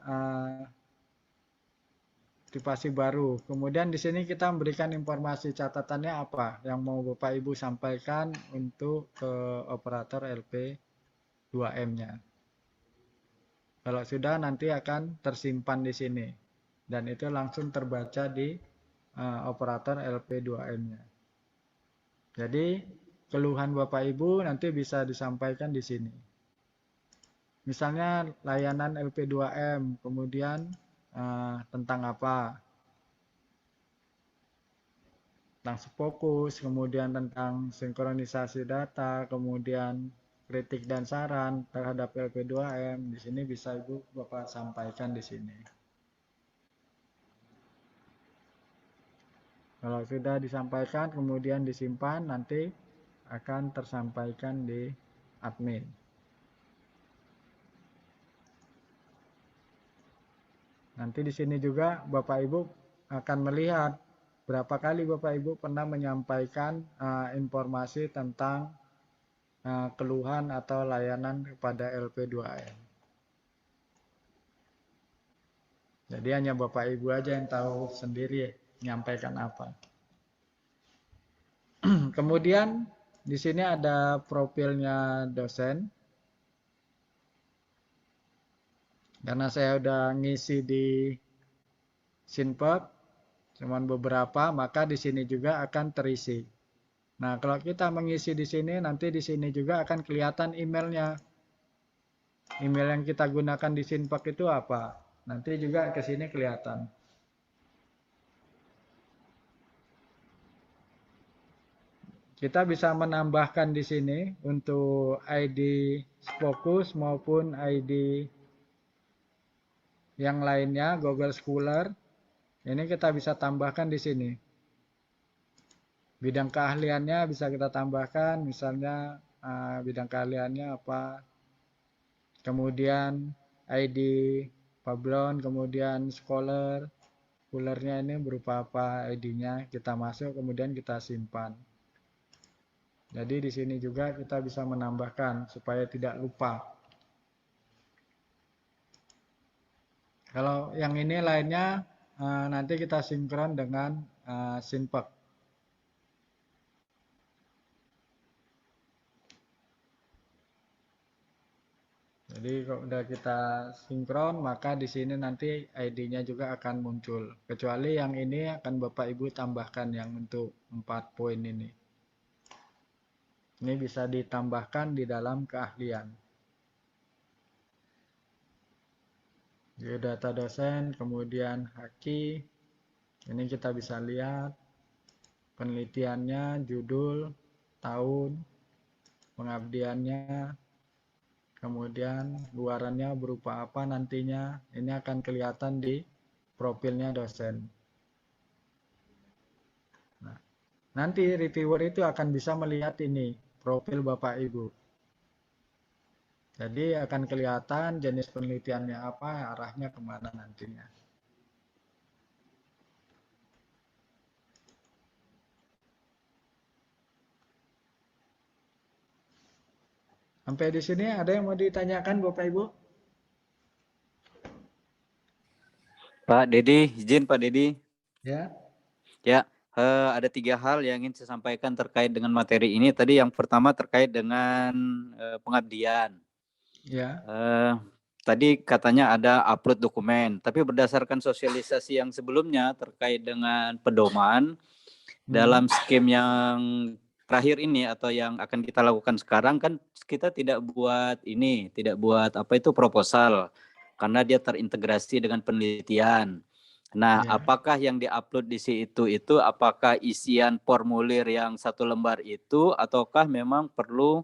aktivasi baru, kemudian di sini kita memberikan informasi catatannya apa yang mau Bapak Ibu sampaikan untuk ke operator LP2M-nya. Kalau sudah nanti akan tersimpan di sini dan itu langsung terbaca di operator LP2M-nya. Jadi keluhan Bapak Ibu nanti bisa disampaikan di sini. Misalnya layanan LP2M, kemudian tentang apa? Tentang fokus, kemudian tentang sinkronisasi data, kemudian kritik dan saran terhadap LP2M. Di sini bisa Ibu Bapak sampaikan di sini. Kalau sudah disampaikan, kemudian disimpan, nanti akan tersampaikan di admin. Nanti di sini juga Bapak Ibu akan melihat berapa kali Bapak Ibu pernah menyampaikan informasi tentang keluhan atau layanan kepada LP2M. Jadi hanya Bapak Ibu aja yang tahu sendiri menyampaikan apa. Kemudian di sini ada profilnya dosen. Karena saya udah ngisi di Sinpep, cuman beberapa, maka di sini juga akan terisi. Nah, kalau kita mengisi di sini, nanti di sini juga akan kelihatan emailnya. Email yang kita gunakan di Sinpep itu apa? Nanti juga ke sini kelihatan. Kita bisa menambahkan di sini untuk ID Fokus maupun ID yang lainnya, Google Scholar. Ini kita bisa tambahkan di sini. Bidang keahliannya bisa kita tambahkan, misalnya bidang keahliannya apa. Kemudian ID Pablon, kemudian Scholar. Scholarnya ini berupa apa ID-nya, kita masuk, kemudian kita simpan. Jadi di sini juga kita bisa menambahkan supaya tidak lupa. Kalau yang ini lainnya nanti kita sinkron dengan Sinpep. Jadi kalau udah kita sinkron, maka di sini nanti ID-nya juga akan muncul. Kecuali yang ini akan Bapak Ibu tambahkan yang untuk 4 poin ini. Ini bisa ditambahkan di dalam keahlian. Data dosen, kemudian haki. Ini kita bisa lihat penelitiannya, judul, tahun, pengabdiannya, kemudian luarannya berupa apa nantinya. Ini akan kelihatan di profilnya dosen. Nah, nanti reviewer itu akan bisa melihat ini, profil Bapak Ibu. Jadi akan kelihatan jenis penelitiannya apa, arahnya kemana nantinya. Sampai di sini ada yang mau ditanyakan Bapak Ibu? Pak Dedi, izin Pak Dedi. Ya. Ya, ada 3 hal yang ingin saya sampaikan terkait dengan materi ini. Tadi yang pertama terkait dengan pengabdian. Ya. Tadi katanya ada upload dokumen, tapi berdasarkan sosialisasi yang sebelumnya terkait dengan pedoman dalam skim yang terakhir ini atau yang akan kita lakukan sekarang kan kita tidak buat ini, tidak buat apa itu proposal karena dia terintegrasi dengan penelitian. Nah, apakah yang diupload di situ itu apakah isian formulir yang 1 lembar itu ataukah memang perlu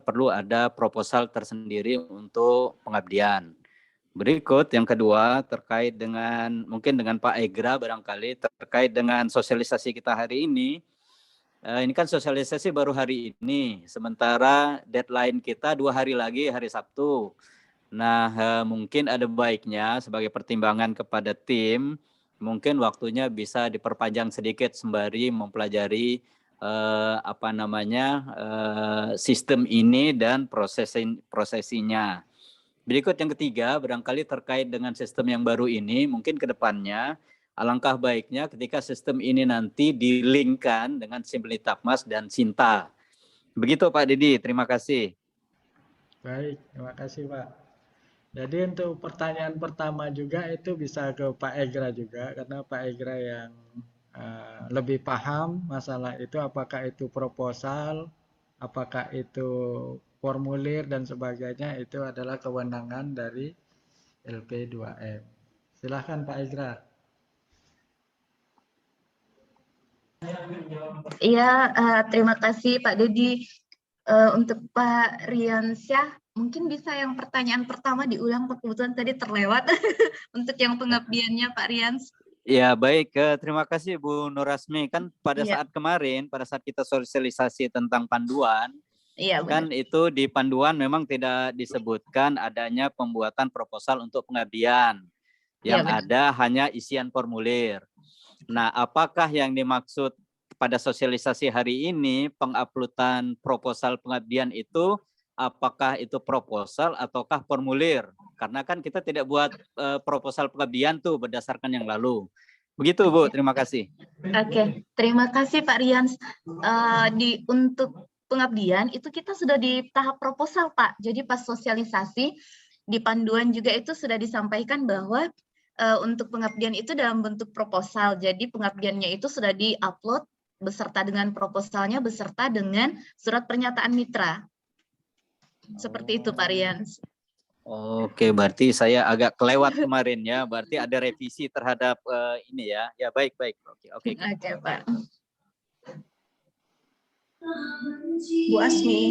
perlu ada proposal tersendiri untuk pengabdian. Berikut yang kedua terkait dengan mungkin dengan Pak Egra barangkali terkait dengan sosialisasi kita hari ini. Ini kan sosialisasi baru hari ini, sementara deadline kita 2 hari lagi, hari Sabtu. Nah, mungkin ada baiknya sebagai pertimbangan kepada tim, mungkin waktunya bisa diperpanjang sedikit sembari mempelajari sistem ini dan prosesinya. Berikut yang ketiga, barangkali terkait dengan sistem yang baru ini, mungkin ke depannya alangkah baiknya ketika sistem ini nanti di-link-kan dengan Simplitakmas dan Sinta. Begitu Pak Didi, terima kasih. Baik, terima kasih Pak. Jadi untuk pertanyaan pertama juga itu bisa ke Pak Egra juga, karena Pak Egra yang lebih paham masalah itu, apakah itu proposal, apakah itu formulir dan sebagainya, itu adalah kewenangan dari LP2M. Silahkan Pak Egra. Iya, terima kasih Pak Dedi. Untuk Pak Riansyah, mungkin bisa yang pertanyaan pertama diulang, Pak, kebetulan tadi terlewat. Untuk yang pengabdiannya Pak Rians. Ya baik, terima kasih Bu Nurasmi. Kan pada Iya. saat kemarin, pada saat kita sosialisasi tentang panduan, Iya, kan itu di panduan memang tidak disebutkan adanya pembuatan proposal untuk pengabdian. Yang Iya, ada hanya isian formulir. Nah, apakah yang dimaksud pada sosialisasi hari ini penguploadan proposal pengabdian itu, apakah itu proposal ataukah formulir? Karena kan kita tidak buat proposal pengabdian tuh berdasarkan yang lalu. Begitu Bu, terima kasih. Oke, terima kasih Pak Rians. Untuk pengabdian itu kita sudah di tahap proposal Pak. Jadi pas sosialisasi di panduan juga itu sudah disampaikan bahwa untuk pengabdian itu dalam bentuk proposal. Jadi pengabdiannya itu sudah di-upload beserta dengan proposalnya, beserta dengan surat pernyataan mitra. Seperti itu Pak Rians. Oke, berarti saya agak kelewat kemarin ya. Berarti ada revisi terhadap ini ya. Ya baik. Oke. Oke Pak. Bu Asmi.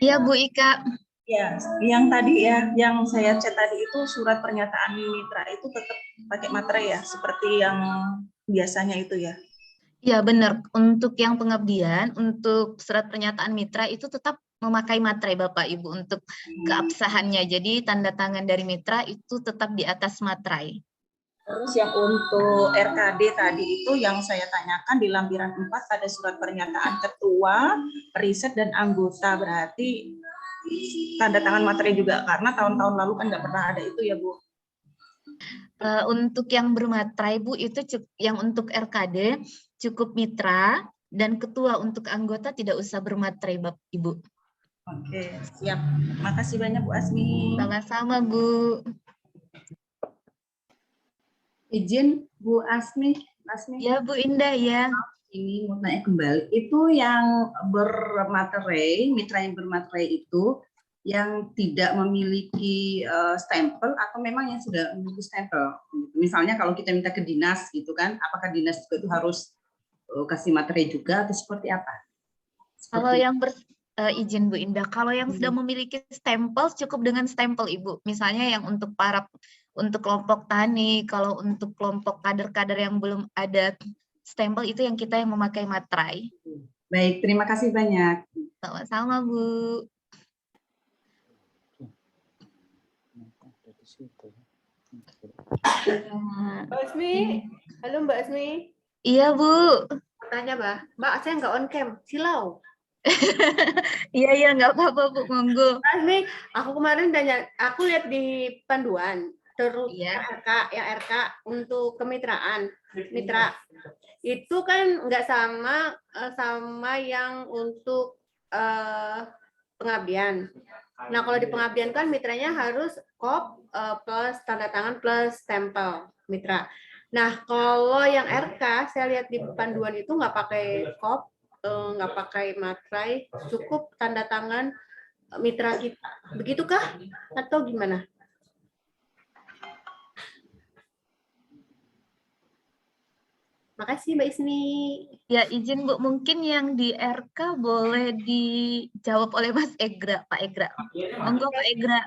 Iya Bu Ika. Ya, yang tadi ya, yang saya chat tadi itu surat pernyataan mitra itu tetap pakai materai ya, seperti yang biasanya itu ya. Ya benar, untuk yang pengabdian, untuk surat pernyataan mitra itu tetap memakai materai Bapak Ibu untuk keabsahannya. Jadi tanda tangan dari mitra itu tetap di atas materai. Terus yang untuk RKD tadi itu yang saya tanyakan di lampiran 4 ada surat pernyataan ketua, riset dan anggota, berarti tanda tangan materai juga, karena tahun-tahun lalu kan nggak pernah ada itu ya Bu. Untuk yang bermaterai Bu itu yang untuk RKD cukup mitra dan ketua, untuk anggota tidak usah bermaterai Bapak Ibu. Oke, siap. Makasih banyak Bu Asmi. Sama-sama Bu. Izin Bu Asmi. Ya Bu Indah ya. Ini mau tanya kembali, itu yang bermaterai, mitra yang bermaterai itu yang tidak memiliki stempel atau memang yang sudah memiliki stempel? Misalnya kalau kita minta ke dinas gitu kan, apakah dinas juga itu harus kasih materai juga atau seperti apa? Kalau yang izin Bu Indah, kalau yang sudah memiliki stempel cukup dengan stempel Ibu. Misalnya yang untuk untuk kelompok tani, kalau untuk kelompok kader-kader yang belum ada stempel itu yang kita yang memakai materai. Baik, terima kasih banyak. Sama-sama Bu. Mbak Asmi, halo Mbak Asmi. Iya Bu. Tanya Mbak, saya nggak on cam, silau. Iya nggak apa-apa Bu, monggo. Mbak Asmi, aku kemarin aku lihat di panduan terus yang RK untuk kemitraan, mitra itu kan nggak sama yang untuk pengabdian. Nah kalau di pengabdian kan mitranya harus kop plus tanda tangan plus stempel mitra. Nah kalau yang RK saya lihat di panduan itu nggak pakai kop, nggak pakai materai, cukup tanda tangan mitra kita. Begitukah atau gimana? Makasih Mbak Isni. Ya, izin Bu, mungkin yang di RK boleh dijawab oleh Mas Egra, Pak Egra. Monggo Pak Egra.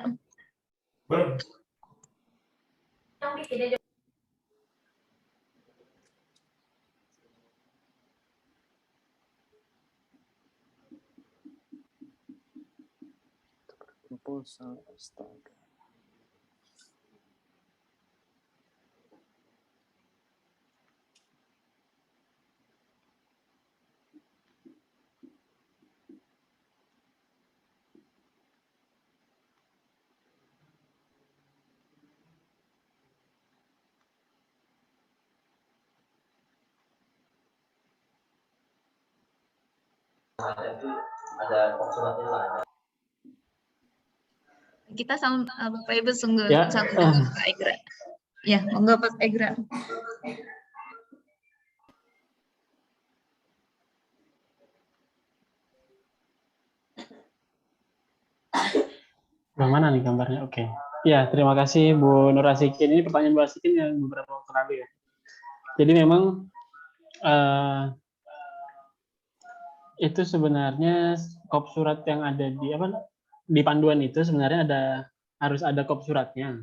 Proposal, astaga. Ada suratnya lah. Kita sama Bapak Ibu sungguh Ya, sama dengan Pak Egra. Ya, monggo Pak Egra. Bagaimana nih gambarnya? Oke. Ya, terima kasih Bu Nur Asikin. Ini pertanyaan Bu Asikin yang beberapa waktu lalu ya. Jadi memang itu sebenarnya kop surat yang ada di panduan itu sebenarnya harus ada kop suratnya.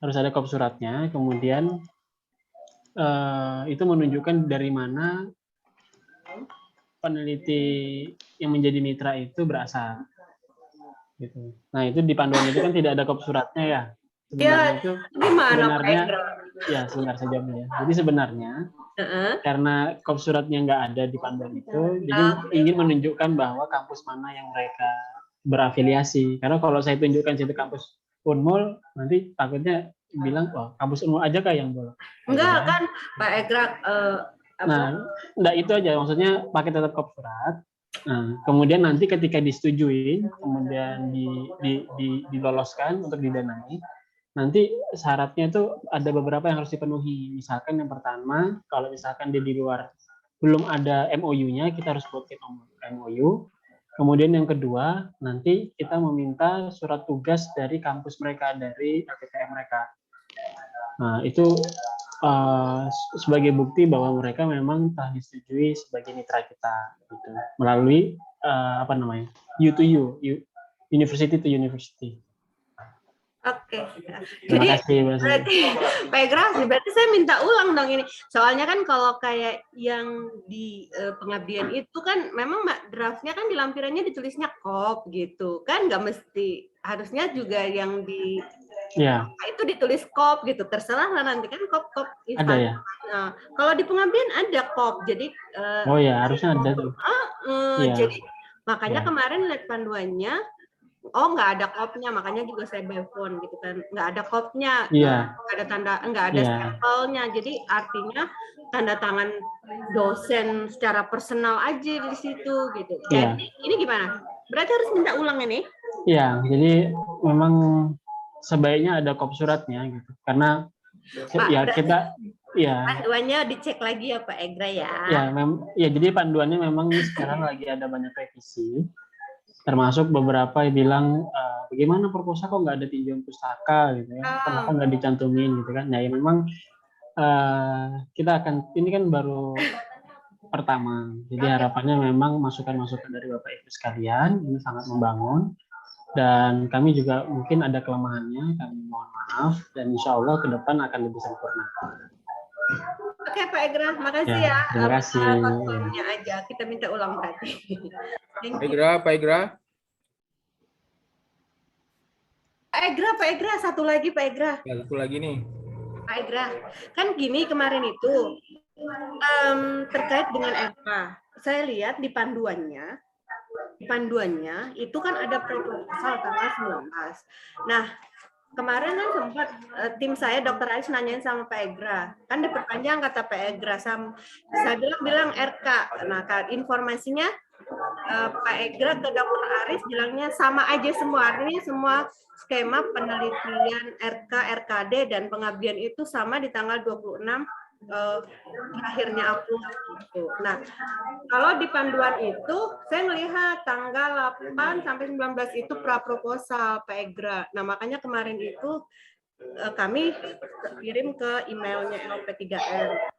Harus ada kop suratnya. Kemudian itu menunjukkan dari mana peneliti yang menjadi mitra itu berasal. Gitu. Nah, itu di panduan itu kan tidak ada kop suratnya ya. Sebenarnya itu sebenarnya ya sebentar saja ya. Jadi sebenarnya karena kop suratnya nggak ada di panduan itu, jadi ingin menunjukkan bahwa kampus mana yang mereka berafiliasi. Karena kalau saya tunjukkan situ kampus Unmul, nanti takutnya bilang, wah kampus Unmul aja kah yang boleh? Enggak kan, Pak Egra. Nah, enggak itu aja. Maksudnya pakai tetap kop surat. Nah, kemudian nanti ketika disetujui, kemudian diloloskan untuk didanai, nanti syaratnya itu ada beberapa yang harus dipenuhi. Misalkan yang pertama, kalau misalkan dia di luar belum ada MOU-nya, kita harus buatkan MOU. Kemudian yang kedua, nanti kita meminta surat tugas dari kampus mereka, dari LPTM mereka. Nah, itu sebagai bukti bahwa mereka memang telah disetujui sebagai mitra kita, gitu, melalui U2U, University to University. Oke. Terima Jadi kasih, berarti Pak Egra, berarti saya minta ulang dong ini. Soalnya kan kalau kayak yang di pengabdian itu kan memang draftnya kan di lampirannya ditulisnya kop gitu kan, nggak mesti, harusnya juga yang di itu ditulis kop gitu, terserah lah nanti kan kop ada ya. Nah, kalau di pengabdian ada kop, jadi Oh ya, harusnya ada tuh. Jadi makanya kemarin lihat panduannya, oh nggak ada kopnya, makanya juga saya by phone gitu kan, nggak ada kopnya, nggak ada tanda, nggak ada stempelnya, jadi artinya tanda tangan dosen secara personal aja di situ gitu. Jadi ini gimana? Berarti harus minta ulang ini? Iya, jadi memang sebaiknya ada kop suratnya gitu, karena panduannya dicek lagi ya Pak Egra ya. Ya, jadi panduannya memang sekarang lagi ada banyak revisi. Termasuk beberapa yang bilang bagaimana proposal kok nggak ada tinjauan pustaka gitu ya, kenapa nggak dicantumin gitu kan. Ya memang kita akan, ini kan baru pertama, jadi harapannya memang masukan-masukan dari Bapak Ibu sekalian ini sangat membangun, dan kami juga mungkin ada kelemahannya, kami mohon maaf, dan insya Allah ke depan akan lebih sempurna. Oke Pak Egra, makasih ya. Terima kasih. Waktunya aja, kita minta ulang berarti. Pak Egra. Pak Egra, satu lagi Pak Egra. Ya, satu lagi nih. Pak Egra, kan gini kemarin itu terkait dengan RK, saya lihat di panduannya itu kan ada proposal tanggal 19. Nah, kemarin kan sempat tim saya Dr. Aris nanyain sama Pak Egra, kan diperpanjang kata Pak Egra, saya bilang RK. Nah, informasinya Pak Egra ke Dr. Aris bilangnya sama aja semua, artinya semua skema penelitian RK, RKD, dan pengabdian itu sama di tanggal 26 akhirnya aku gitu. Nah, kalau di panduan itu saya melihat tanggal 8 sampai 19 itu pra proposal Pak Egra. Nah, makanya kemarin itu kami kirim ke emailnya LP3R.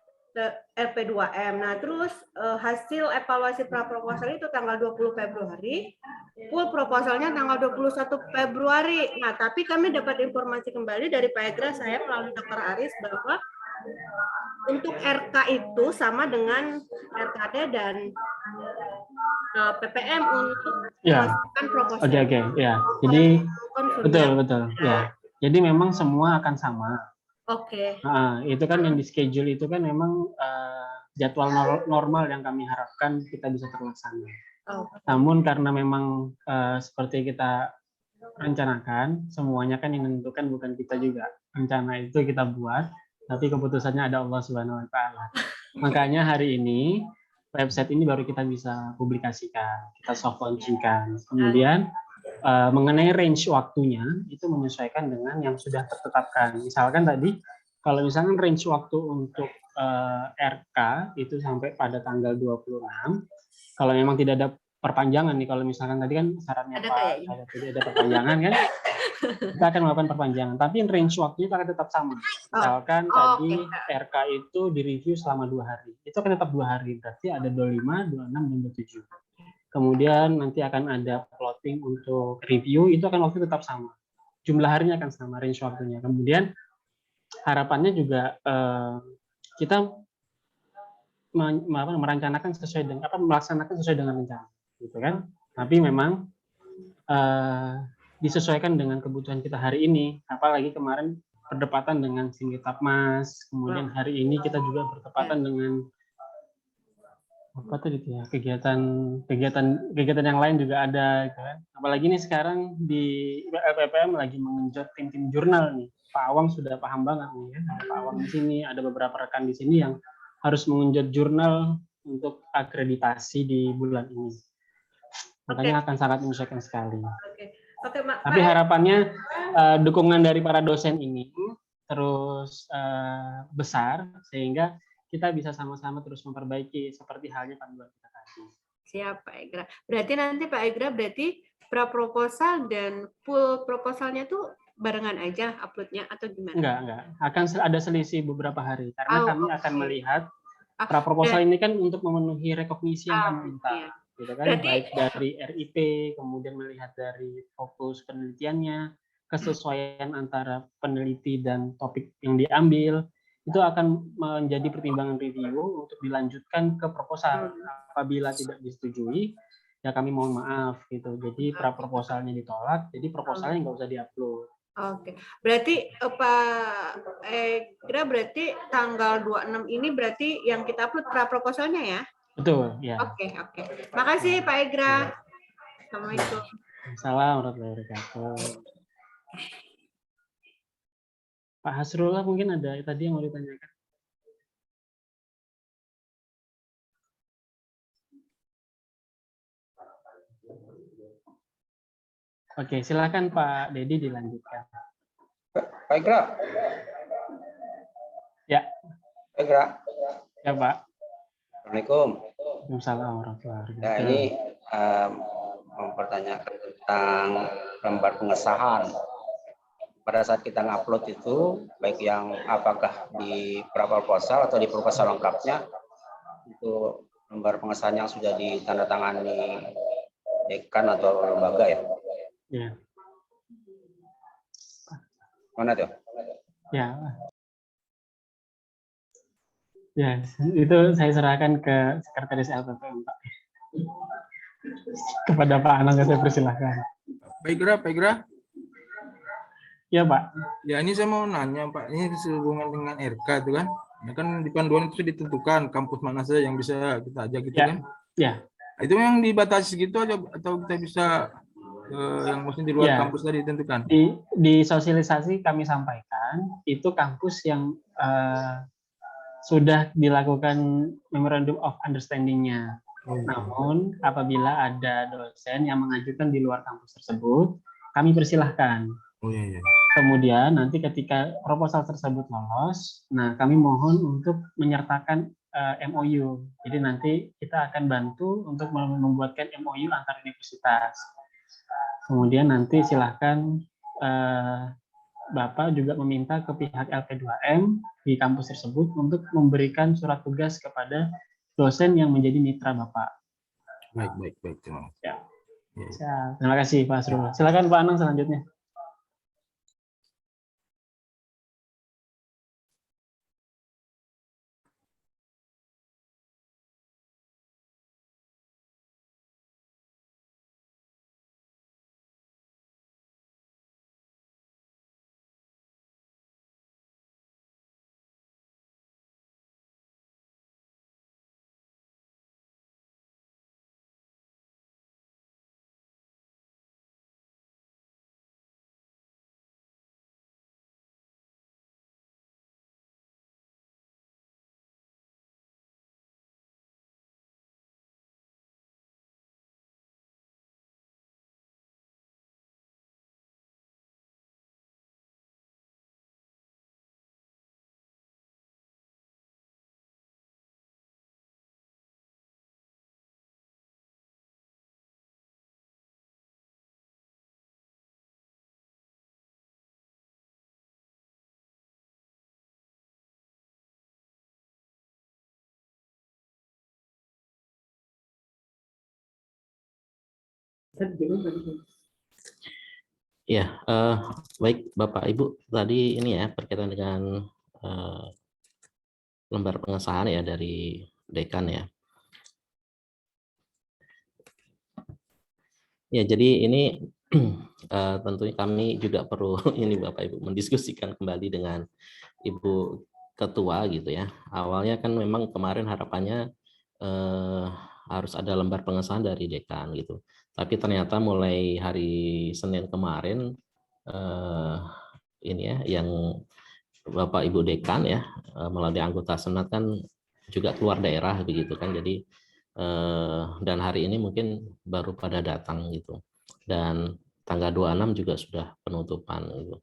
RP2M. Nah, terus hasil evaluasi praproposal itu tanggal 20 Februari, full proposalnya tanggal 21 Februari. Nah, tapi kami dapat informasi kembali dari Pak Egra, saya melalui Dr. Aris, bahwa untuk RK itu sama dengan RKD dan PPM untuk melakukan proposal. Oke, ya. Jadi betul. Ya. Jadi memang semua akan sama. Oke. Nah, itu kan yang di schedule itu kan memang jadwal normal yang kami harapkan kita bisa terlaksana. Namun karena memang seperti kita rencanakan, semuanya kan yang menentukan bukan kita juga. Rencana itu kita buat, tapi keputusannya ada Allah Subhanahu Wa Taala. Makanya hari ini website ini baru kita bisa publikasikan, kita soft launchingkan. Kemudian mengenai range waktunya itu menyesuaikan dengan yang sudah tertetapkan. Misalkan tadi kalau misalkan range waktu untuk RK itu sampai pada tanggal 26. Kalau memang tidak ada perpanjangan nih, kalau misalkan tadi kan syaratnya Pak tidak ada perpanjangan kan, kita akan melakukan perpanjangan. Tapi range waktunya akan tetap sama. Misalkan tadi RK itu direview selama 2 hari, itu akan tetap 2 hari. Berarti ada 25, 26, dan 27. Kemudian nanti akan ada plotting untuk review, itu akan waktu tetap sama. Jumlah harinya akan sama, range waktunya. Kemudian harapannya juga kita melaksanakan sesuai dengan rencana, gitu kan? Tapi memang disesuaikan dengan kebutuhan kita hari ini. Apalagi kemarin berdepatan dengan Singkitapmas, kemudian hari ini kita juga bertepatan dengan apa tadi ya, kegiatan yang lain juga ada, kan? Apalagi nih sekarang di LPPM lagi mengenjot tim-tim jurnal nih. Pak Awang sudah paham banget nih, kan? Ada Pak Awang di sini, ada beberapa rekan di sini yang harus mengenjot jurnal untuk akreditasi di bulan ini. Makanya akan sangat menyesuaikan sekali. Tapi harapannya dukungan dari para dosen ini terus besar sehingga kita bisa sama-sama terus memperbaiki seperti halnya panduan kita tadi. Siap, Pak Egra. Berarti nanti Pak Egra pra-proposal dan full proposalnya tuh barengan aja uploadnya atau gimana? Enggak. Akan ada selisih beberapa hari karena kami akan melihat pra-proposal ini kan untuk memenuhi rekognisi yang kami minta. Gitu kan? Baik dari RIP, kemudian melihat dari fokus penelitiannya, kesesuaian antara peneliti dan topik yang diambil, itu akan menjadi pertimbangan review untuk dilanjutkan ke proposal. Apabila tidak disetujui, ya kami mohon maaf gitu. Jadi pra-proposalnya ditolak, jadi proposalnya nggak usah diupload. Oke, berarti Pak Egra berarti tanggal 26 ini berarti yang kita upload pra-proposalnya ya? Betul, ya. Oke. Makasih Pak Egra. Assalamualaikum. Assalamualaikum warahmatullahi wabarakatuh. Pak Hasrullah mungkin ada tadi yang mau ditanyakan. Oke, silakan Pak Dedi dilanjutkan. Pak Egra. Ya. Pak Egra. Ya, Pak. Assalamualaikum. Waalaikumsalam warahmatullahi wabarakatuh. Nah, ini mempertanyakan tentang lembar pengesahan. Pada saat kita ngupload itu, baik yang apakah di pra-proposal atau di proposal lengkapnya, itu lembar pengesahan yang sudah ditandatangani dekan atau lembaga ya? Ya. Mana tuh? Ya. Ya, itu saya serahkan ke Sekretaris LPPM, Pak. Kepada Pak Anang, saya persilahkan. Pak Egra. Ya, Pak. Ya, ini saya mau nanya, Pak. Ini sehubungan dengan RK itu kan? Ya kan di panduan itu ditentukan kampus mana saja yang bisa kita ajak gitu kan? Ya. Itu yang dibatasi gitu aja atau kita bisa yang maksudnya di luar kampus tadi ditentukan? Di sosialisasi kami sampaikan itu kampus yang sudah dilakukan Memorandum of Understanding-nya. Namun apabila ada dosen yang mengajukan di luar kampus tersebut, kami persilahkan. Kemudian nanti ketika proposal tersebut lolos, nah kami mohon untuk menyertakan MOU. Jadi nanti kita akan bantu untuk membuatkan MOU antar universitas. Kemudian nanti silahkan Bapak juga meminta ke pihak LP2M di kampus tersebut untuk memberikan surat tugas kepada dosen yang menjadi mitra Bapak. Baik. Terima kasih. Ya. Terima kasih Pak Asrul. Silakan Pak Anang selanjutnya. Ya, baik Bapak Ibu, tadi ini ya berkaitan dengan lembar pengesahan ya dari dekan ya. Ya, jadi ini tentunya kami juga perlu ini Bapak Ibu mendiskusikan kembali dengan Ibu Ketua gitu ya. Awalnya kan memang kemarin harapannya harus ada lembar pengesahan dari dekan gitu. Tapi ternyata mulai hari Senin kemarin ini ya yang Bapak Ibu dekan ya melalui anggota senat kan juga keluar daerah begitu kan. Jadi dan hari ini mungkin baru pada datang gitu. Dan tanggal 26 juga sudah penutupan gitu.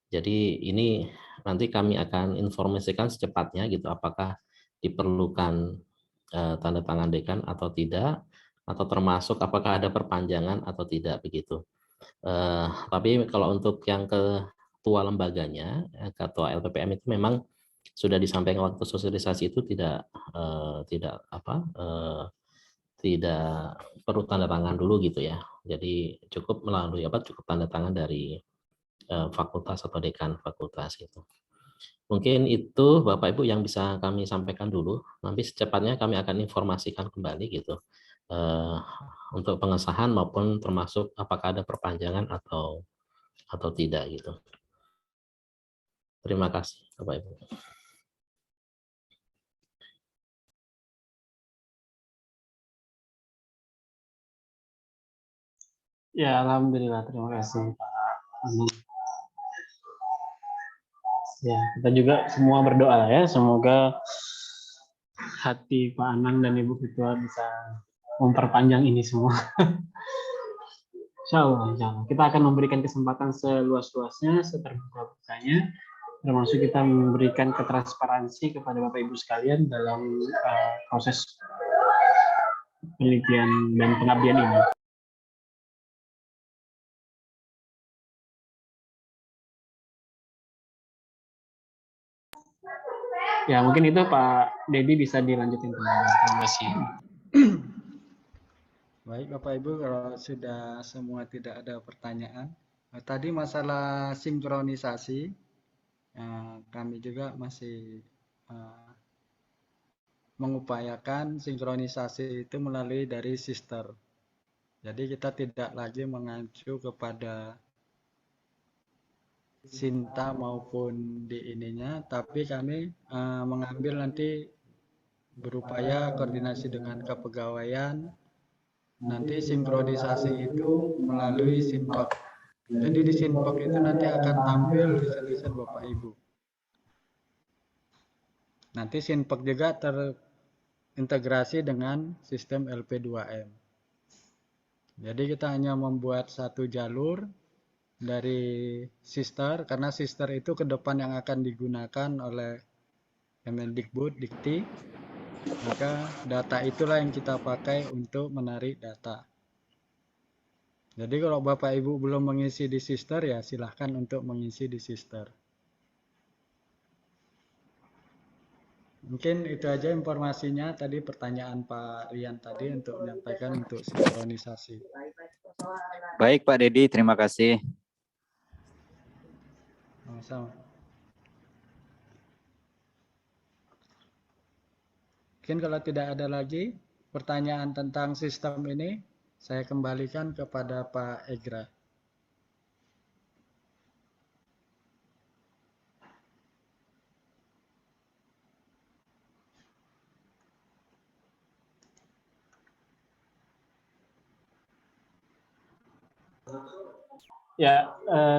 Jadi ini nanti kami akan informasikan secepatnya gitu apakah diperlukan tanda tangan dekan atau tidak, atau termasuk apakah ada perpanjangan atau tidak begitu. Tapi kalau untuk yang ketua lembaganya, ketua LPPM itu memang sudah disampaikan waktu sosialisasi itu tidak perlu tanda tangan dulu gitu ya. Jadi cukup melalui cukup tanda tangan dari fakultas atau dekan fakultas gitu. Mungkin itu Bapak Ibu yang bisa kami sampaikan dulu. Nanti secepatnya kami akan informasikan kembali gitu untuk pengesahan maupun termasuk apakah ada perpanjangan atau tidak gitu. Terima kasih Bapak Ibu. Ya, alhamdulillah, terima kasih Pak Anang. Ya, kita juga semua berdoa ya, semoga hati Pak Anang dan Ibu Ketua bisa memperpanjang ini semua. Insya Allah. Kita akan memberikan kesempatan seluas-luasnya, seterbuka-bukanya, termasuk kita memberikan ketransparansi kepada Bapak Ibu sekalian dalam proses penelitian dan pengabdian ini. Ya, mungkin itu Pak Dedi bisa dilanjutin kembali. Terima kasih. Baik Bapak Ibu, kalau sudah semua tidak ada pertanyaan. Tadi masalah sinkronisasi, kami juga masih mengupayakan sinkronisasi itu melalui dari sister. Jadi kita tidak lagi mengacu kepada Sinta maupun di ininya, tapi kami mengambil nanti berupaya koordinasi dengan kepegawaian, nanti sinkronisasi itu melalui Sinpek. Jadi di Sinpek itu nanti akan tampil riset-riset Bapak Ibu. Nanti Sinpek juga terintegrasi dengan sistem LP2M. Jadi kita hanya membuat satu jalur dari sister, karena sister itu ke depan yang akan digunakan oleh Kemendikbud, Dikti, maka data itulah yang kita pakai untuk menarik data. Jadi kalau Bapak Ibu belum mengisi di Sister, ya silahkan untuk mengisi di Sister. Mungkin itu aja informasinya tadi, pertanyaan Pak Rian tadi untuk menyampaikan untuk sinkronisasi. Baik Pak Dedi, terima kasih. Sama-sama. Mungkin kalau tidak ada lagi pertanyaan tentang sistem ini, saya kembalikan kepada Pak Egra. Ya,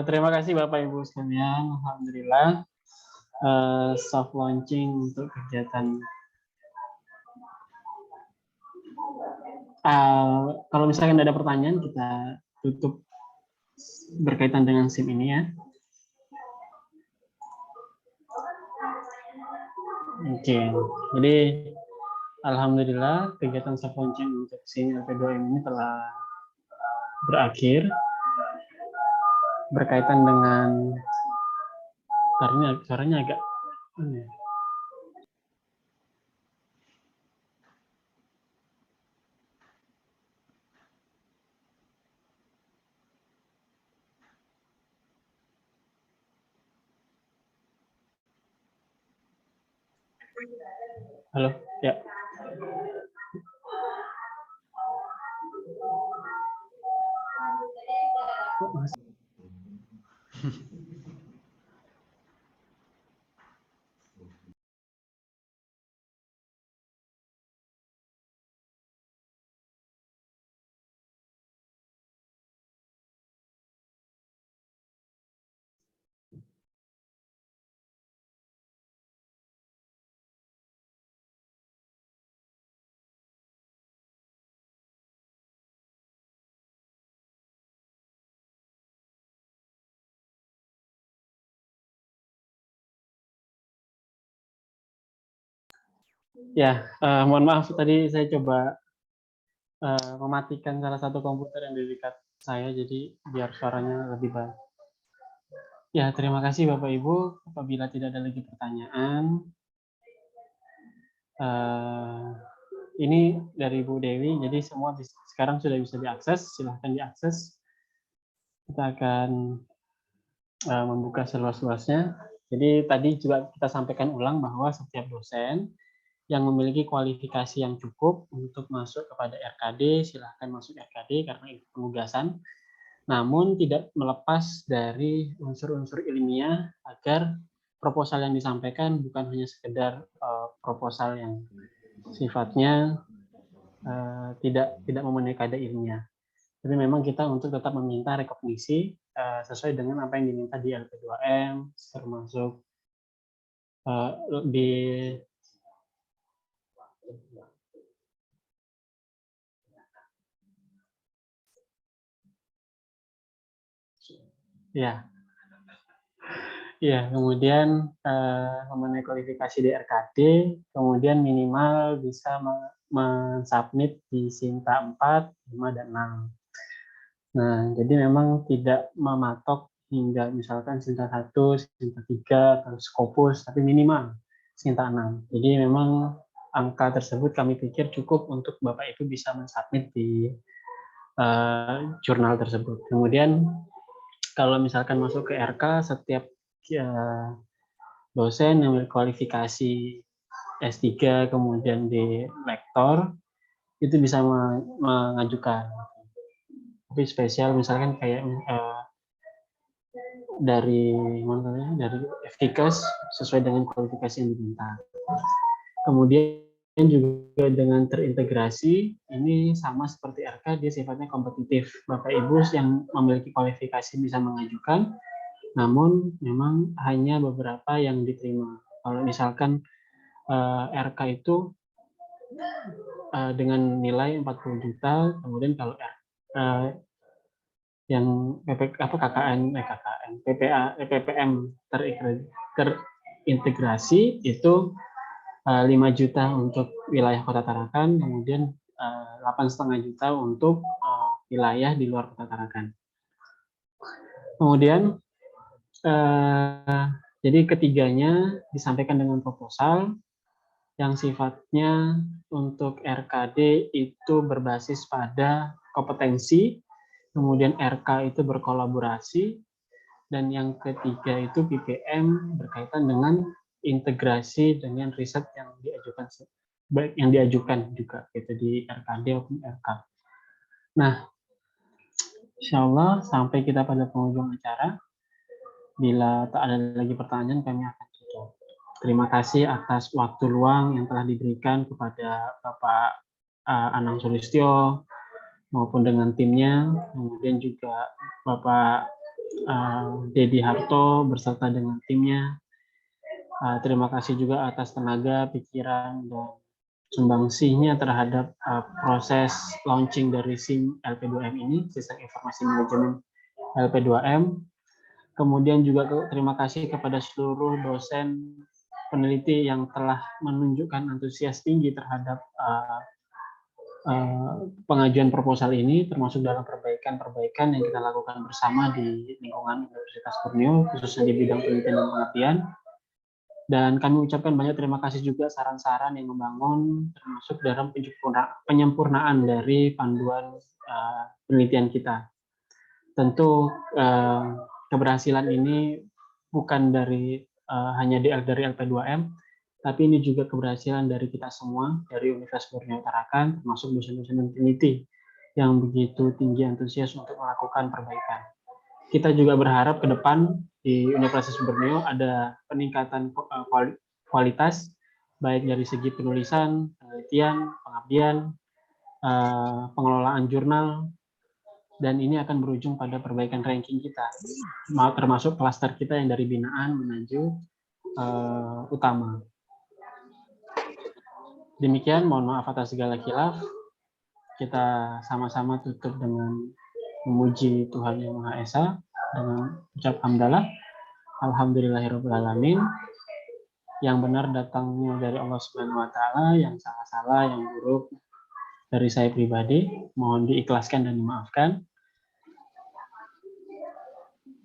terima kasih Bapak Ibu sekalian. Alhamdulillah soft launching untuk kegiatan. Kalau misalkan ada pertanyaan, kita tutup berkaitan dengan SIM ini ya. Oke, jadi alhamdulillah kegiatan soft launching untuk SIM LP2M ini telah berakhir. Berkaitan dengan suaranya agak aneh. Halo, ya. Ya, mohon maaf tadi saya coba mematikan salah satu komputer yang di dekat saya, jadi biar suaranya lebih baik. Ya, terima kasih Bapak Ibu. Apabila tidak ada lagi pertanyaan, ini dari Bu Dewi, jadi semua sekarang sudah bisa diakses, silahkan diakses. Kita akan membuka seluas-luasnya. Jadi tadi juga kita sampaikan ulang bahwa setiap dosen yang memiliki kualifikasi yang cukup untuk masuk kepada RKD, silahkan masuk RKD karena itu penugasan. Namun tidak melepas dari unsur-unsur ilmiah agar proposal yang disampaikan bukan hanya sekedar proposal yang sifatnya tidak memenuhi kadar ilmiah. Tapi memang kita untuk tetap meminta rekognisi sesuai dengan apa yang diminta di LP2M, termasuk di kemudian memenuhi kualifikasi di RKD, kemudian minimal bisa mensubmit di Sinta 4, 5, dan 6. Nah, jadi memang tidak mematok hingga misalkan Sinta 1, Sinta 3, atau Scopus, tapi minimal Sinta 6. Jadi memang angka tersebut kami pikir cukup untuk Bapak Ibu bisa mensubmit di jurnal tersebut. Kemudian kalau misalkan masuk ke RK, setiap dosen yang berkualifikasi S3 kemudian di lektor itu bisa mengajukan. Tapi spesial misalkan kayak dari FTIKES sesuai dengan kualifikasi yang diminta. Kemudian juga dengan terintegrasi, ini sama seperti RK, dia sifatnya kompetitif. Bapak Ibu yang memiliki kualifikasi bisa mengajukan, namun memang hanya beberapa yang diterima. Kalau misalkan RK itu dengan nilai 40 juta, kemudian kalau yang PPM terintegrasi itu 5 juta untuk wilayah Kota Tarakan, kemudian 8,5 juta untuk wilayah di luar Kota Tarakan. Kemudian jadi ketiganya disampaikan dengan proposal yang sifatnya untuk RKD itu berbasis pada kompetensi, kemudian RK itu berkolaborasi, dan yang ketiga itu PPM berkaitan dengan integrasi dengan riset yang diajukan, baik yang diajukan juga gitu di RKD maupun RK. Nah, insya Allah sampai kita pada penghujung acara. Bila tak ada lagi pertanyaan, kami akan tutup. Terima kasih atas waktu luang yang telah diberikan kepada Bapak Anang Sulistyo maupun dengan timnya, kemudian juga Bapak Dedi Harto beserta dengan timnya. Terima kasih juga atas tenaga, pikiran, dan sumbangsihnya terhadap proses launching dari SIM LP2M ini, Sistem Informasi Manajemen LP2M. Kemudian juga terima kasih kepada seluruh dosen peneliti yang telah menunjukkan antusias tinggi terhadap pengajuan proposal ini, termasuk dalam perbaikan-perbaikan yang kita lakukan bersama di lingkungan Universitas Borneo, khususnya di bidang penelitian dan pengabdian. Dan kami ucapkan banyak terima kasih juga saran-saran yang membangun, termasuk dalam penyempurnaan dari panduan penelitian kita. Tentu keberhasilan ini bukan dari hanya dari LP2M, tapi ini juga keberhasilan dari kita semua, dari Universitas Borneo Tarakan, termasuk dosen-dosen dan peneliti yang begitu tinggi antusias untuk melakukan perbaikan. Kita juga berharap ke depan di Universitas Borneo ada peningkatan kualitas, baik dari segi penulisan, penelitian, pengabdian, pengelolaan jurnal, dan ini akan berujung pada perbaikan ranking kita, termasuk klaster kita yang dari binaan menuju utama. Demikian, mohon maaf atas segala khilaf. Kita sama-sama tutup dengan memuji Tuhan Yang Maha Esa dengan ucap hamdalah, alhamdulillahirobbilalamin. Yang benar datangnya dari Allah Subhanahu Wa Taala, yang salah-salah, yang buruk dari saya pribadi, mohon diikhlaskan dan dimaafkan.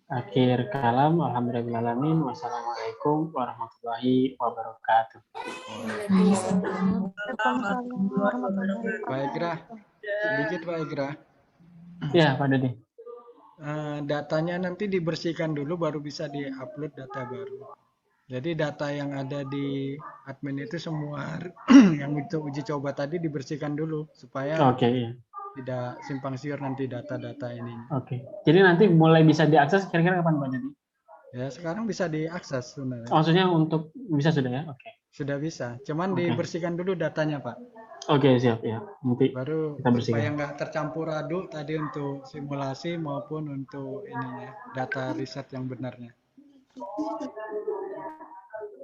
Akhir kalam, alhamdulillahirobbilalamin. Wassalamualaikum warahmatullahi wabarakatuh. Pak Igra, sedikit Pak Igra. Ya, Pak Dede. Datanya nanti dibersihkan dulu, baru bisa diupload data baru. Jadi data yang ada di admin itu semua yang uji coba tadi dibersihkan dulu supaya tidak simpang siur nanti data-data ini. Oke. Jadi nanti mulai bisa diakses kira-kira kapan Pak Jadi? Ya sekarang bisa diakses sebenarnya. Maksudnya untuk bisa sudah ya? Oke. Sudah bisa. Cuman dibersihkan dulu datanya Pak. Oke, siap ya. Nanti baru kita bersihkan. Supaya nggak tercampur aduk tadi untuk simulasi maupun untuk ininya data riset yang benarnya.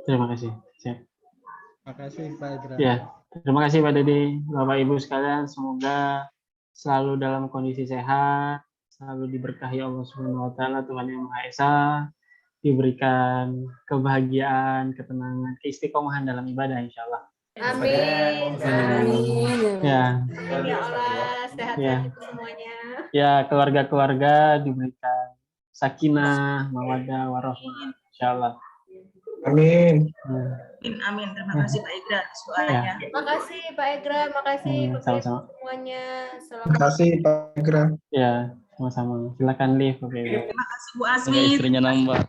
Terima kasih. Siap. Terima kasih Pak Idra. Ya, terima kasih Pak Dedi, Bapak Ibu sekalian. Semoga selalu dalam kondisi sehat, selalu diberkahi Allah Subhanahu Wa Taala, Tuhan Yang Maha Esa, diberikan kebahagiaan, ketenangan, keistiqomahan dalam ibadah, insya Allah. Amin. Amin. Ya. Ya Allah, sehat-sehat semuanya. Ya, keluarga-keluarga diberikan sakinah, mawaddah, warahmah, insya Allah. Amin. Amin. Terima kasih Pak Igra atas doanya. Terima kasih Pak Igra, makasih sama-sama semuanya. Terima kasih Pak Igra. Ya, sama-sama. Silakan live Bapak Ibu. Terima kasih Bu Asmi. Istrinya nambah.